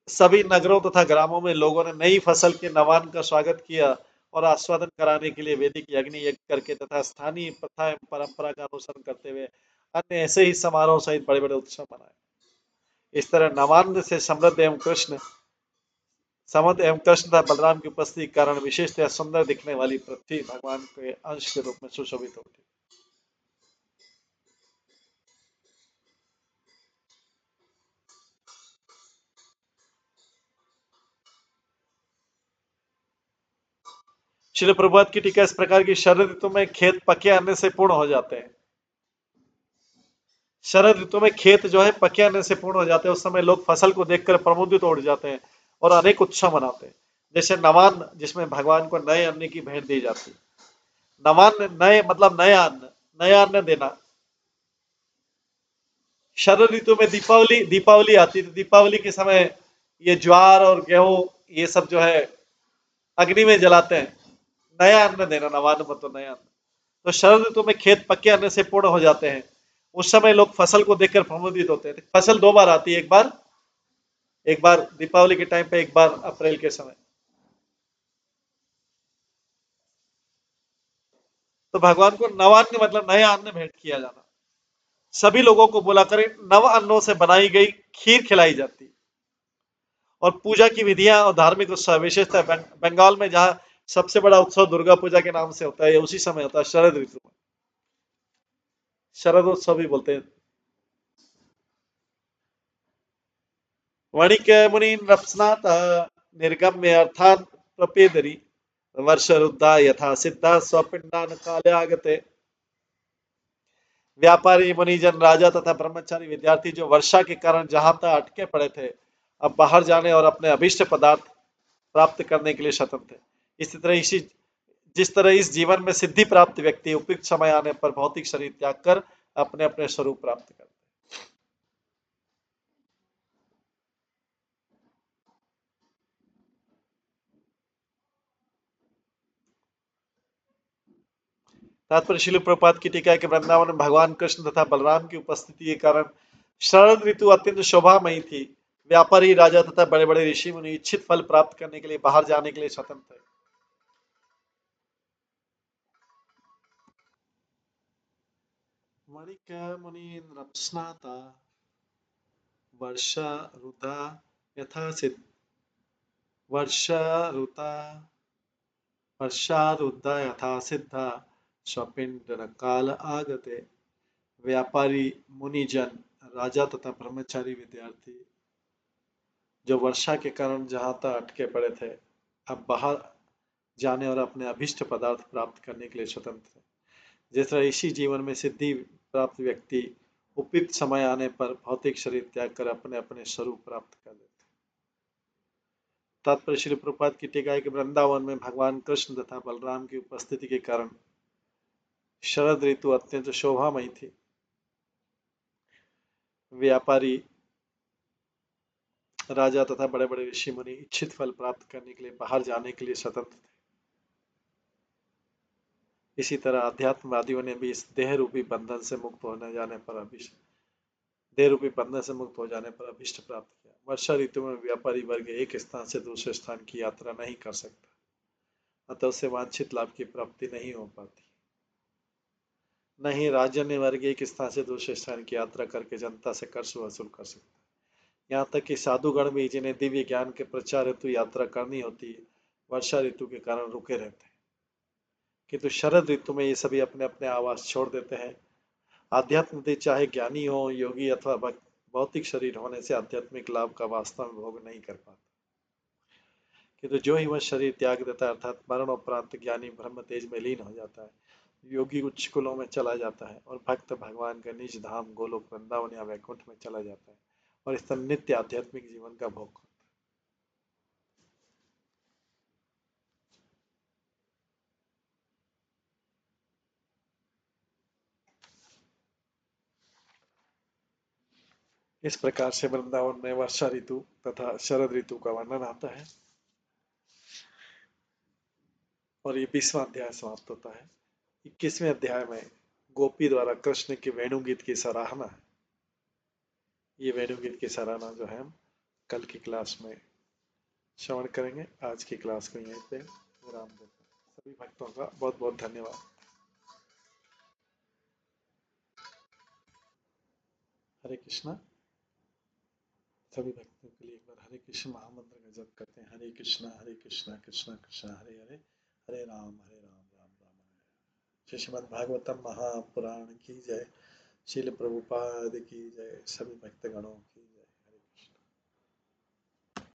सभी नगरों तथा ग्रामों में लोगों ने नई फसल के नवान का स्वागत किया और आस्वादन कराने के लिए वैदिक यज्ञ करके तथा स्थानीय प्रथा एवं परंपरा का अनुसरण करते हुए अन्य ऐसे ही समारोह सहित बड़े बड़े उत्सव मनाए। इस तरह नवान्न से समृद्ध एवं कृष्ण तथा बलराम की उपस्थिति के कारण विशेषतः सुंदर दिखने वाली पृथ्वी भगवान के अंश के रूप में सुशोभित होती। श्रील प्रभुपाद की टीका इस प्रकार की शरद ऋतु में खेत पके आने से पूर्ण हो जाते हैं। शरद ऋतु में खेत जो है पके आने से पूर्ण हो जाते हैं। उस समय लोग फसल को देखकर प्रमुदित हो जाते हैं और अनेक उत्सव मनाते हैं। जैसे नवान्न, जिसमें भगवान को नए अन्न की भेंट दी जाती है। नवान्न नए मतलब नया अन्न देना। शरद ऋतु में दीपावली आती है, तो दीपावली के समय ये ज्वार और गेहूं ये सब जो है अग्नि में जलाते हैं। नया अन्न देना, नवान्न मतलब नया अन्न। तो शरद ऋतु में खेत पक्के आने से पूर्ण हो जाते हैं। उस समय लोग फसल को देखकर प्रमोदित होते हैं। फसल दो बार आती है, एक बार दीपावली के टाइम पे, एक बार अप्रैल के समय। तो भगवान को नवान्न मतलब नया अन्न भेंट किया जाना। सभी लोगों को बुलाकर नव अन्नों से बनाई गई खीर खिलाई जाती। और पूजा की विधियां और धार्मिक उत्सव विशेषतः बंगाल में जहां सबसे बड़ा उत्सव दुर्गा पूजा के नाम से होता है, उसी समय होता है शरद ऋतु में। शरदोत्सव भी बोलते हैं। वणिक मुनि रप्सनाथ निर्गम्य अर्थात प्रपेदरी वर्ष रुद्धा यथा सिद्धा स्वपिंडान काले आगते। व्यापारी, मुनिजन, राजा तथा ब्रह्मचारी विद्यार्थी जो वर्षा के कारण जहां तक अटके पड़े थे, अब बाहर जाने और अपने अभिष्ट पदार्थ प्राप्त करने के लिए स्वतंत्र थे। जिस तरह इस जीवन में सिद्धि प्राप्त व्यक्ति उपयुक्त समय आने पर भौतिक शरीर त्याग कर अपने अपने स्वरूप प्राप्त करते। तात्पर्य श्रील प्रभुपाद की टीका के वृंदावन में भगवान कृष्ण तथा बलराम की उपस्थिति के कारण शरद ऋतु अत्यंत शोभामयी थी। व्यापारी, राजा तथा बड़े बड़े ऋषि मुनि इच्छित फल प्राप्त करने के लिए बाहर जाने के लिए स्वतंत्र है। मणिक मुनीन्द्रप्स्नाता वर्षा रुदा यथा सिद्ध वर्षा रुदा वर्षारुद्धा यथा सिद्धा स्वपिंड काल आगते। व्यापारी, मुनिजन, राजा तथा ब्रह्मचारी विद्यार्थी जो वर्षा के कारण जहां तक अटके पड़े थे, अब बाहर जाने और अपने अभिष्ट पदार्थ प्राप्त करने के लिए स्वतंत्र है। जिस तरह इसी जीवन में सिद्धि प्राप्त व्यक्ति उपयुक्त समय आने पर भौतिक शरीर त्याग कर अपने अपने स्वरूप प्राप्त कर लेते। तात्पर्य श्री प्रभुपाद की टीका है कि वृंदावन में भगवान कृष्ण तथा बलराम की उपस्थिति के कारण शरद ऋतु अत्यंत शोभामयी थी। व्यापारी, राजा तथा बड़े बड़े ऋषि मुनि इच्छित फल प्राप्त करने के लिए बाहर जाने के लिए स्वतंत्र थे। इसी तरह अध्यात्मवादियों ने भी इस देह रूपी बंधन से मुक्त होने जाने पर अभिष्ट देह रूपी बंधन से मुक्त हो जाने पर अभिष्ट प्राप्त किया। वर्षा ऋतु में व्यापारी वर्ग एक स्थान से दूसरे स्थान की यात्रा नहीं कर सकता, अतः उसे वांछित लाभ की प्राप्ति नहीं हो पाती। नहीं राजन्य वर्ग एक स्थान से दूसरे स्थान की यात्रा करके जनता से कर वसूल कर सकता है। यहाँ तक कि साधुगण भी जिन्हें दिव्य ज्ञान के प्रचार हेतु यात्रा करनी होती है, वर्षा ऋतु के कारण रुके रहते हैं। किंतु शरद ऋतु में ये सभी अपने अपने आवास छोड़ देते हैं। आध्यात्म चाहे ज्ञानी हो, योगी अथवा भौतिक शरीर होने से आध्यात्मिक लाभ का वास्तव में भोग नहीं कर पाता। किंतु जो ही वह शरीर त्याग देता है, अर्थात मरण उपरांत ज्ञानी ब्रह्म तेज में लीन हो जाता है, योगी उच्च कुलों में चला जाता है और भक्त भगवान के निज धाम गोलोक वृंदावन या वैकुंठ में चला जाता है और इस तरह नित्य आध्यात्मिक जीवन का भोग करता है। इस प्रकार से वृंदावन में वर्षा ऋतु तथा शरद ऋतु का वर्णन आता है और ये 20वां अध्याय समाप्त होता है। 21वें अध्याय में गोपी द्वारा कृष्ण के वेणुगीत की सराहना है। ये वेणुगीत की सराहना जो है हम कल की क्लास में श्रवण करेंगे। आज की क्लास को यहीं पे विराम देते हैं। सभी भक्तों का बहुत बहुत धन्यवाद। हरे कृष्णा। सभी भक्तों के लिए एक बार हरे कृष्ण महामंत्र का जप करते हैं। हरे कृष्णा कृष्णा कृष्णा हरे हरे, हरे राम राम राम हरे। श्रीमद् भागवतम महापुराण की जय। श्रील प्रभुपाद की जय। सभी भक्तगणों की